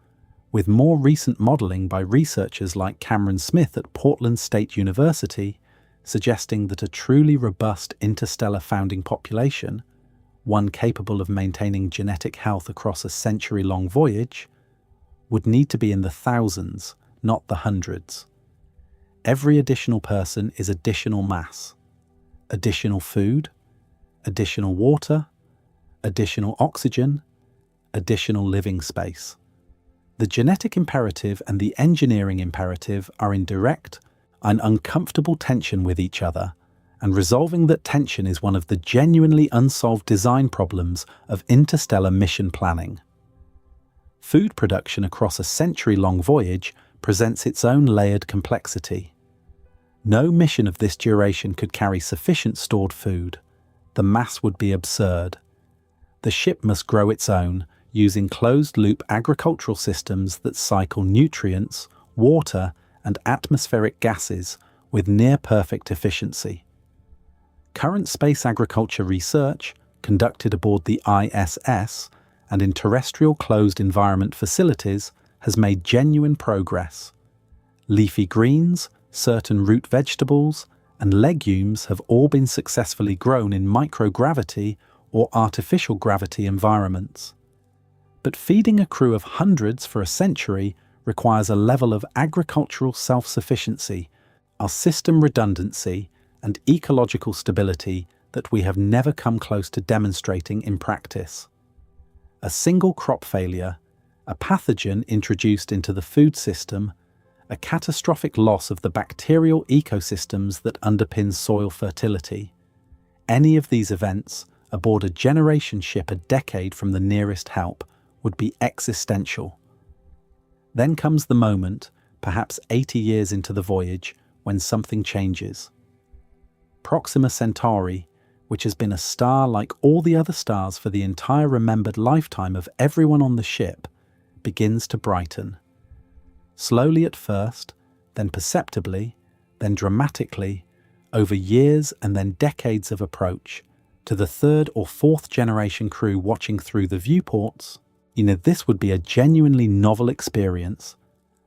with more recent modelling by researchers like Cameron Smith at Portland State University suggesting that a truly robust interstellar founding population, one capable of maintaining genetic health across a century-long voyage, would need to be in the thousands, not the hundreds. Every additional person is additional mass, additional food, additional water, additional oxygen, additional living space. The genetic imperative and the engineering imperative are in direct and uncomfortable tension with each other, and resolving that tension is one of the genuinely unsolved design problems of interstellar mission planning. Food production across a century-long voyage presents its own layered complexity. No mission of this duration could carry sufficient stored food. The mass would be absurd. The ship must grow its own, using closed-loop agricultural systems that cycle nutrients, water, and atmospheric gases with near-perfect efficiency. Current space agriculture research, conducted aboard the ISS and in terrestrial closed environment facilities, has made genuine progress. Leafy greens, certain root vegetables, and legumes have all been successfully grown in microgravity or artificial gravity environments. But feeding a crew of hundreds for a century requires a level of agricultural self-sufficiency, our system redundancy, and ecological stability that we have never come close to demonstrating in practice. A single crop failure, a pathogen introduced into the food system, a catastrophic loss of the bacterial ecosystems that underpin soil fertility. Any of these events, aboard a generation ship a decade from the nearest help, would be existential. Then comes the moment, perhaps 80 years into the voyage, when something changes. Proxima Centauri, which has been a star like all the other stars for the entire remembered lifetime of everyone on the ship, begins to brighten. Slowly at first, then perceptibly, then dramatically, over years and then decades of approach, to the third or fourth generation crew watching through the viewports, this would be a genuinely novel experience,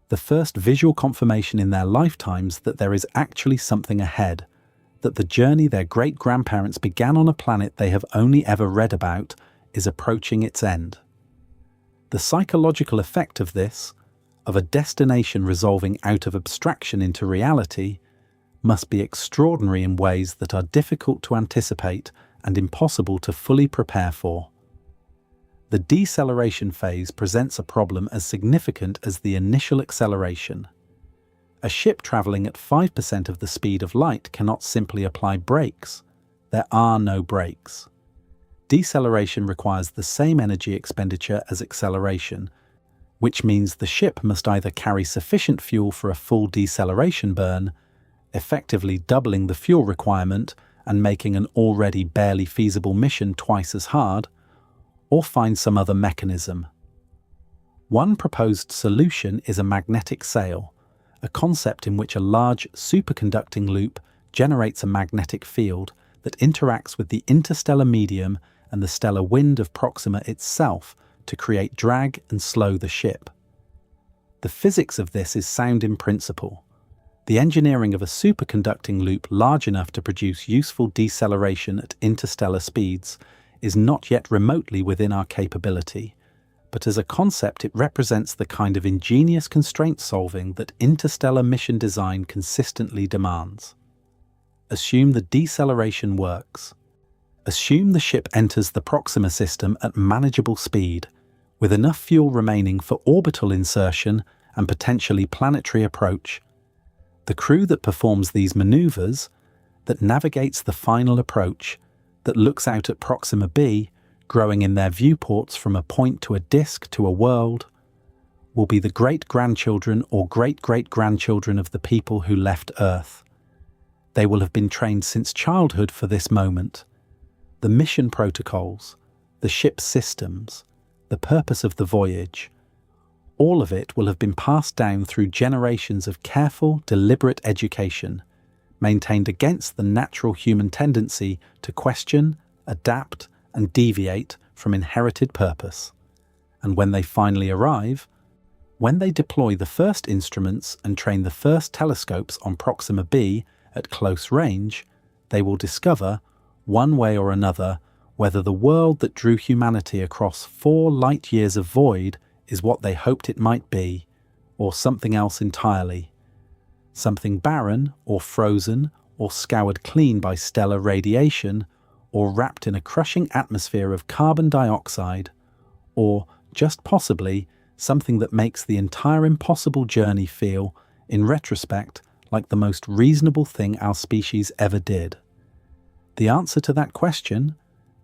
the first visual confirmation in their lifetimes that there is actually something ahead, that the journey their great-grandparents began on a planet they have only ever read about is approaching its end. The psychological effect of this, of a destination resolving out of abstraction into reality, must be extraordinary in ways that are difficult to anticipate and impossible to fully prepare for. The deceleration phase presents a problem as significant as the initial acceleration. A ship traveling at 5% of the speed of light cannot simply apply brakes. There are no brakes. Deceleration requires the same energy expenditure as acceleration, which means the ship must either carry sufficient fuel for a full deceleration burn, effectively doubling the fuel requirement and making an already barely feasible mission twice as hard, or find some other mechanism. One proposed solution is a magnetic sail, a concept in which a large superconducting loop generates a magnetic field that interacts with the interstellar medium and the stellar wind of Proxima itself to create drag and slow the ship. The physics of this is sound in principle. The engineering of a superconducting loop large enough to produce useful deceleration at interstellar speeds is not yet remotely within our capability, but as a concept it represents the kind of ingenious constraint solving that interstellar mission design consistently demands. Assume the deceleration works. Assume the ship enters the Proxima system at manageable speed, with enough fuel remaining for orbital insertion and potentially planetary approach. The crew that performs these maneuvers, that navigates the final approach, that looks out at Proxima b, growing in their viewports from a point to a disk to a world, will be the great-grandchildren or great-great-grandchildren of the people who left Earth. They will have been trained since childhood for this moment. The mission protocols, the ship's systems, the purpose of the voyage, all of it will have been passed down through generations of careful, deliberate education, maintained against the natural human tendency to question, adapt, and deviate from inherited purpose. And when they finally arrive, when they deploy the first instruments and train the first telescopes on Proxima b at close range, they will discover, one way or another, whether the world that drew humanity across 4 light-years of void is what they hoped it might be, or something else entirely. Something barren, or frozen, or scoured clean by stellar radiation, or wrapped in a crushing atmosphere of carbon dioxide, or, just possibly, something that makes the entire impossible journey feel, in retrospect, like the most reasonable thing our species ever did. The answer to that question,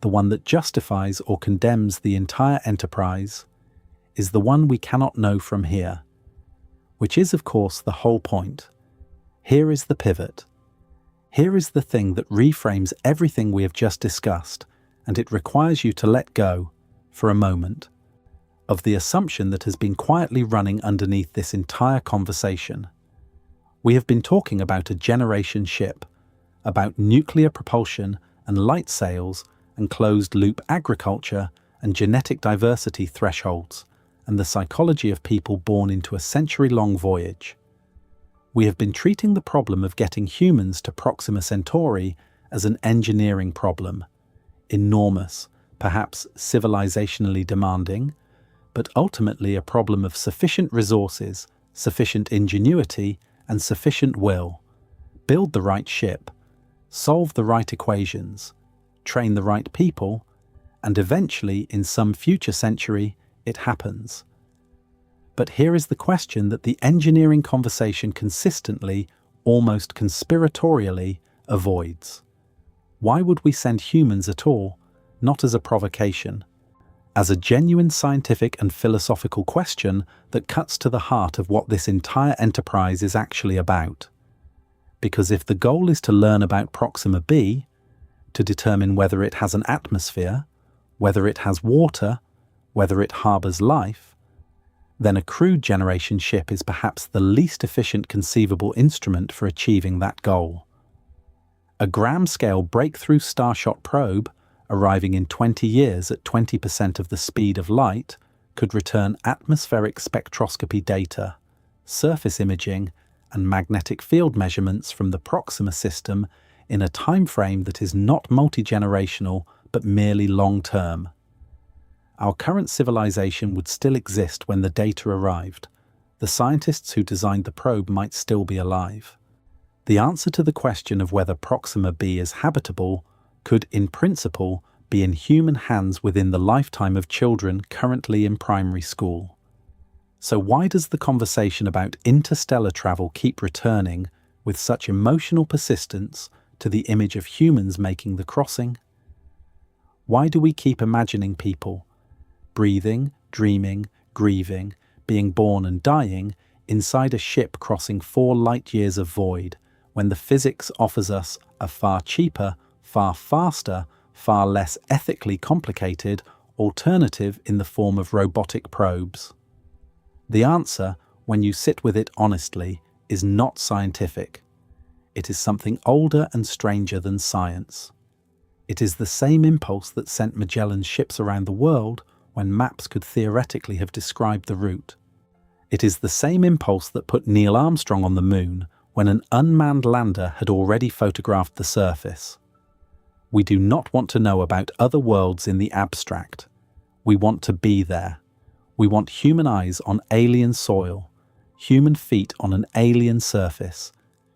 the one that justifies or condemns the entire enterprise, is the one we cannot know from here. Which is, of course, the whole point. Here is the pivot. Here is the thing that reframes everything we have just discussed, and it requires you to let go, for a moment, of the assumption that has been quietly running underneath this entire conversation. We have been talking about a generation ship, about nuclear propulsion and light sails and closed-loop agriculture and genetic diversity thresholds, and the psychology of people born into a century-long voyage. We have been treating the problem of getting humans to Proxima Centauri as an engineering problem, enormous, perhaps civilizationally demanding, but ultimately a problem of sufficient resources, sufficient ingenuity, and sufficient will. Build the right ship, solve the right equations, train the right people, and eventually, in some future century, it happens. But here is the question that the engineering conversation consistently, almost conspiratorially, avoids. Why would we send humans at all, not as a provocation, as a genuine scientific and philosophical question that cuts to the heart of what this entire enterprise is actually about? Because if the goal is to learn about Proxima b, to determine whether it has an atmosphere, whether it has water, whether it harbours life, then a crude generation ship is perhaps the least efficient conceivable instrument for achieving that goal. A gram-scale breakthrough starshot probe, arriving in 20 years at 20% of the speed of light, could return atmospheric spectroscopy data, surface imaging, and magnetic field measurements from the Proxima system in a time frame that is not multi-generational but merely long-term. Our current civilization would still exist when the data arrived. The scientists who designed the probe might still be alive. The answer to the question of whether Proxima b is habitable could, in principle, be in human hands within the lifetime of children currently in primary school. So why does the conversation about interstellar travel keep returning with such emotional persistence to the image of humans making the crossing? Why do we keep imagining people, breathing, dreaming, grieving, being born and dying, inside a ship crossing 4 light-years of void, when the physics offers us a far cheaper, far faster, far less ethically complicated alternative in the form of robotic probes? The answer, when you sit with it honestly, is not scientific. It is something older and stranger than science. It is the same impulse that sent Magellan's ships around the world when maps could theoretically have described the route. It is the same impulse that put Neil Armstrong on the moon when an unmanned lander had already photographed the surface. We do not want to know about other worlds in the abstract. We want to be there. We want human eyes on alien soil, human feet on an alien surface,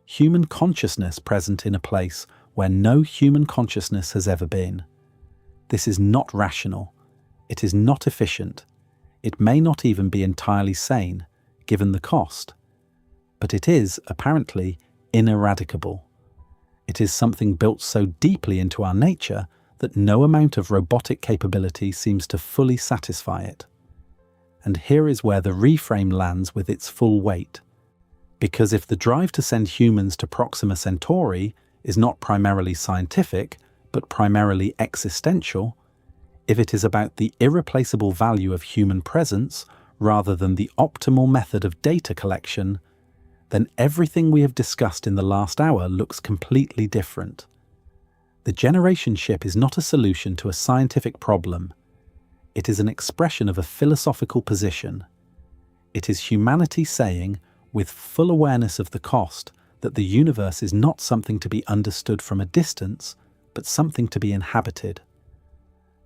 human consciousness present in a place where no human consciousness has ever been. This is not rational. It is not efficient. It may not even be entirely sane, given the cost. But it is, apparently, ineradicable. It is something built so deeply into our nature that no amount of robotic capability seems to fully satisfy it. And here is where the reframe lands with its full weight. Because if the drive to send humans to Proxima Centauri is not primarily scientific, but primarily existential, if it is about the irreplaceable value of human presence rather than the optimal method of data collection, then everything we have discussed in the last hour looks completely different. The generation ship is not a solution to a scientific problem. It is an expression of a philosophical position. It is humanity saying, with full awareness of the cost, that the universe is not something to be understood from a distance, but something to be inhabited.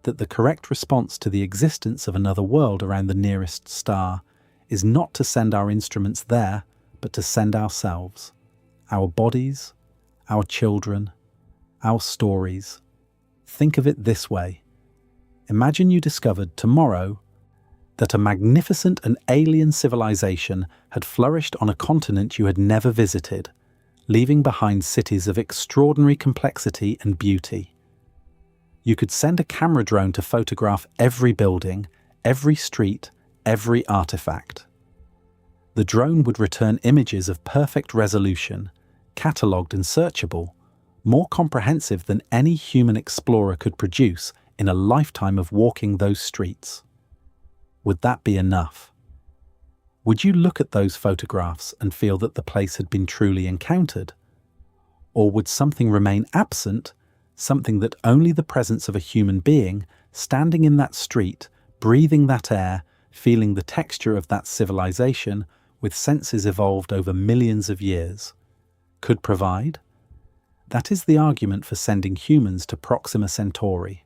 That the correct response to the existence of another world around the nearest star is not to send our instruments there, but to send ourselves, our bodies, our children, our stories. Think of it this way. Imagine you discovered tomorrow that a magnificent and alien civilization had flourished on a continent you had never visited, leaving behind cities of extraordinary complexity and beauty. You could send a camera drone to photograph every building, every street, every artifact. The drone would return images of perfect resolution, catalogued and searchable, more comprehensive than any human explorer could produce in a lifetime of walking those streets. Would that be enough? Would you look at those photographs and feel that the place had been truly encountered? Or would something remain absent, something that only the presence of a human being, standing in that street, breathing that air, feeling the texture of that civilization, with senses evolved over millions of years, could provide? That is the argument for sending humans to Proxima Centauri.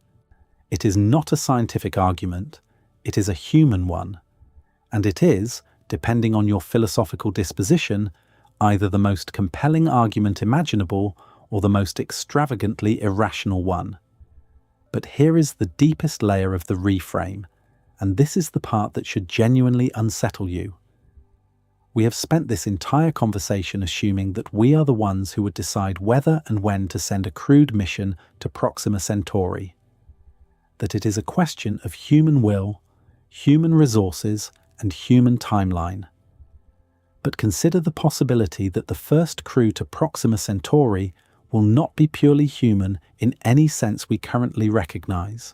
It is not a scientific argument, it is a human one. And it is, depending on your philosophical disposition, either the most compelling argument imaginable or the most extravagantly irrational one. But here is the deepest layer of the reframe, and this is the part that should genuinely unsettle you. We have spent this entire conversation assuming that we are the ones who would decide whether and when to send a crewed mission to Proxima Centauri. That it is a question of human will, human resources, and human timeline. But consider the possibility that the first crew to Proxima Centauri will not be purely human in any sense we currently recognize.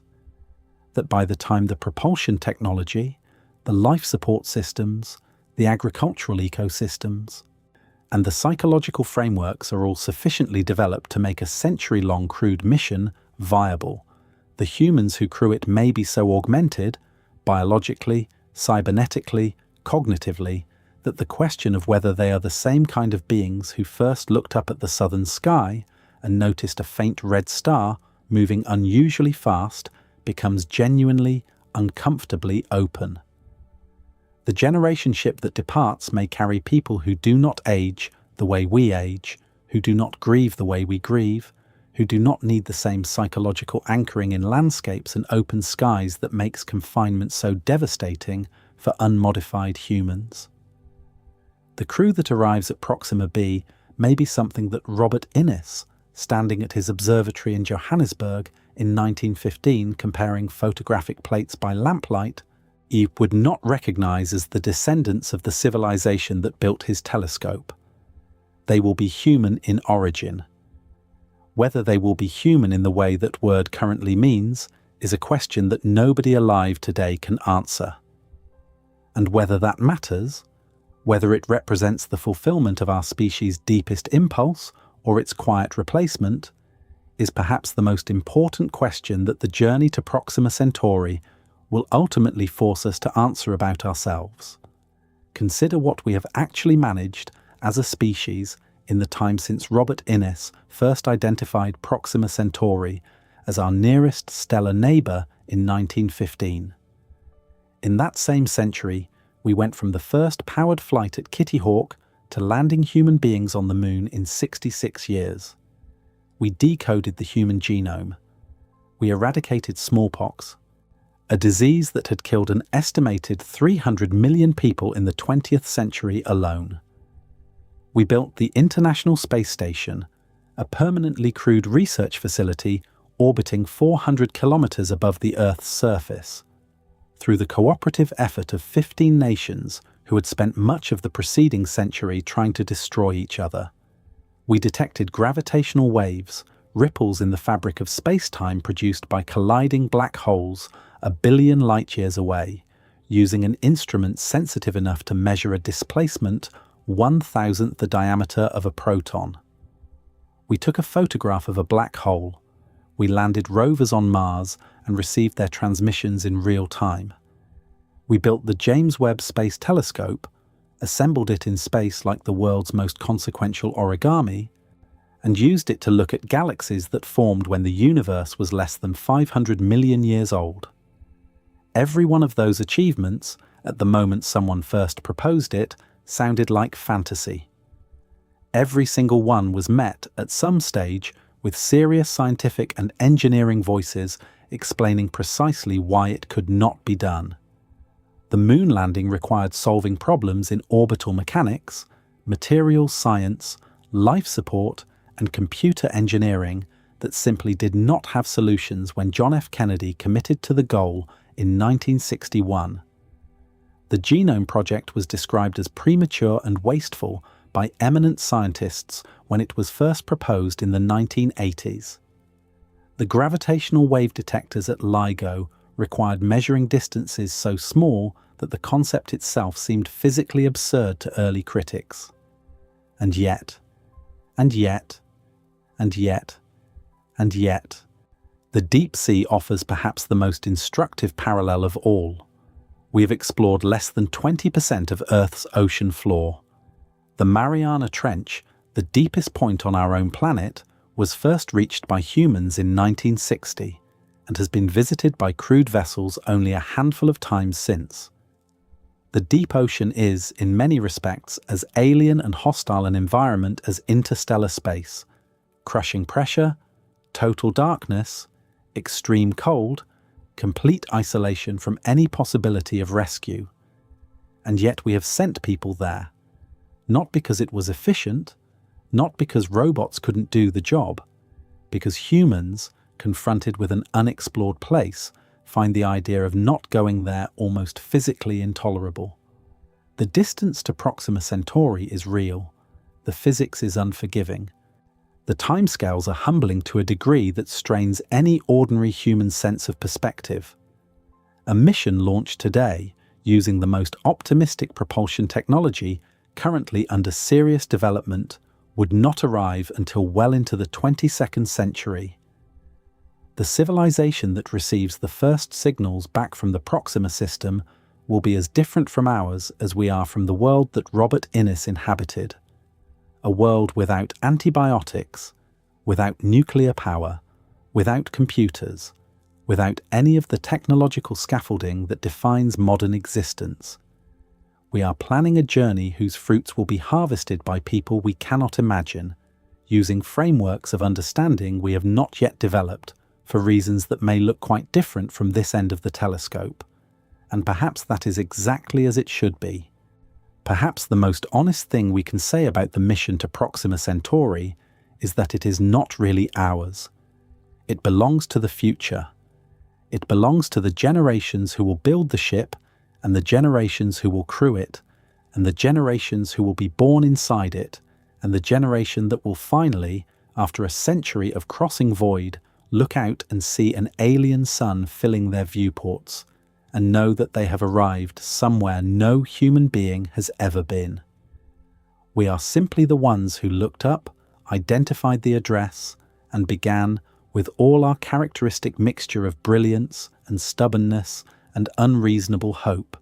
That by the time the propulsion technology, the life support systems, the agricultural ecosystems, and the psychological frameworks are all sufficiently developed to make a century-long crewed mission viable, the humans who crew it may be so augmented, biologically, cybernetically, cognitively, that the question of whether they are the same kind of beings who first looked up at the southern sky and noticed a faint red star moving unusually fast becomes genuinely, uncomfortably open. The generation ship that departs may carry people who do not age the way we age, who do not grieve the way we grieve, who do not need the same psychological anchoring in landscapes and open skies that makes confinement so devastating for unmodified humans. The crew that arrives at Proxima B may be something that Robert Innes, standing at his observatory in Johannesburg in 1915 comparing photographic plates by lamplight, he would not recognize as the descendants of the civilization that built his telescope. They will be human in origin. Whether they will be human in the way that word currently means is a question that nobody alive today can answer. And whether that matters, whether it represents the fulfillment of our species' deepest impulse or its quiet replacement, is perhaps the most important question that the journey to Proxima Centauri will ultimately force us to answer about ourselves. Consider what we have actually managed as a species in the time since Robert Innes first identified Proxima Centauri as our nearest stellar neighbour in 1915. In that same century, we went from the first powered flight at Kitty Hawk to landing human beings on the moon in 66 years. We decoded the human genome. We eradicated smallpox, a disease that had killed an estimated 300 million people in the 20th century alone. We built the International Space Station, a permanently crewed research facility orbiting 400 kilometers above the Earth's surface. Through the cooperative effort of 15 nations who had spent much of the preceding century trying to destroy each other, we detected gravitational waves, ripples in the fabric of space-time produced by colliding black holes a billion light-years away, using an instrument sensitive enough to measure a displacement 1,000th the diameter of a proton. We took a photograph of a black hole. We landed rovers on Mars and received their transmissions in real time. We built the James Webb Space Telescope, assembled it in space like the world's most consequential origami, and used it to look at galaxies that formed when the universe was less than 500 million years old. Every one of those achievements, at the moment someone first proposed it, sounded like fantasy. Every single one was met at some stage with serious scientific and engineering voices explaining precisely why it could not be done. The moon landing required solving problems in orbital mechanics, materials science, life support, and computer engineering that simply did not have solutions when John F. Kennedy committed to the goal in 1961. The Genome Project was described as premature and wasteful by eminent scientists when it was first proposed in the 1980s. The gravitational wave detectors at LIGO required measuring distances so small that the concept itself seemed physically absurd to early critics. And yet, the deep sea offers perhaps the most instructive parallel of all. We have explored less than 20% of Earth's ocean floor. The Mariana Trench, the deepest point on our own planet, was first reached by humans in 1960 and has been visited by crewed vessels only a handful of times since. The deep ocean is, in many respects, as alien and hostile an environment as interstellar space. Crushing pressure, total darkness, extreme cold, complete isolation from any possibility of rescue. And yet we have sent people there. Not because it was efficient, not because robots couldn't do the job, because humans, confronted with an unexplored place, find the idea of not going there almost physically intolerable. The distance to Proxima Centauri is real. The physics is unforgiving. The timescales are humbling to a degree that strains any ordinary human sense of perspective. A mission launched today, using the most optimistic propulsion technology currently under serious development, would not arrive until well into the 22nd century. The civilization that receives the first signals back from the Proxima system will be as different from ours as we are from the world that Robert Innes inhabited. A world without antibiotics, without nuclear power, without computers, without any of the technological scaffolding that defines modern existence. We are planning a journey whose fruits will be harvested by people we cannot imagine, using frameworks of understanding we have not yet developed for reasons that may look quite different from this end of the telescope. And perhaps that is exactly as it should be. Perhaps the most honest thing we can say about the mission to Proxima Centauri is that it is not really ours. It belongs to the future. It belongs to the generations who will build the ship, and the generations who will crew it, and the generations who will be born inside it, and the generation that will finally, after a century of crossing void, look out and see an alien sun filling their viewports, and know that they have arrived somewhere no human being has ever been. We are simply the ones who looked up, identified the address, and began, with all our characteristic mixture of brilliance and stubbornness and unreasonable hope,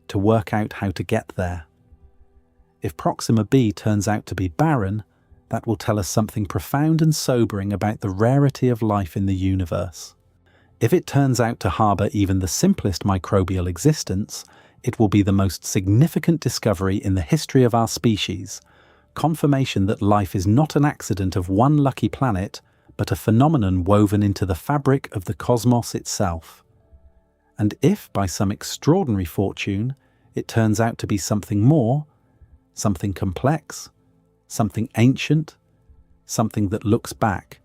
to work out how to get there. If Proxima b turns out to be barren, that will tell us something profound and sobering about the rarity of life in the universe. If it turns out to harbour even the simplest microbial existence, it will be the most significant discovery in the history of our species, confirmation that life is not an accident of one lucky planet, but a phenomenon woven into the fabric of the cosmos itself. And if, by some extraordinary fortune, it turns out to be something more, something complex, something ancient, something that looks back,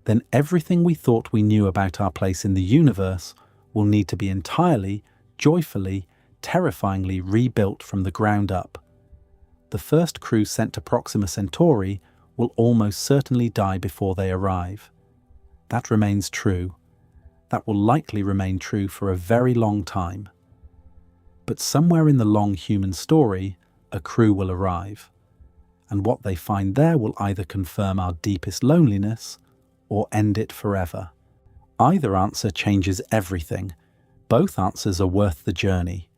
then everything we thought we knew about our place in the universe will need to be entirely, joyfully, terrifyingly rebuilt from the ground up. The first crew sent to Proxima Centauri will almost certainly die before they arrive. That remains true. That will likely remain true for a very long time. But somewhere in the long human story, a crew will arrive. And what they find there will either confirm our deepest loneliness or end it forever. Either answer changes everything. Both answers are worth the journey.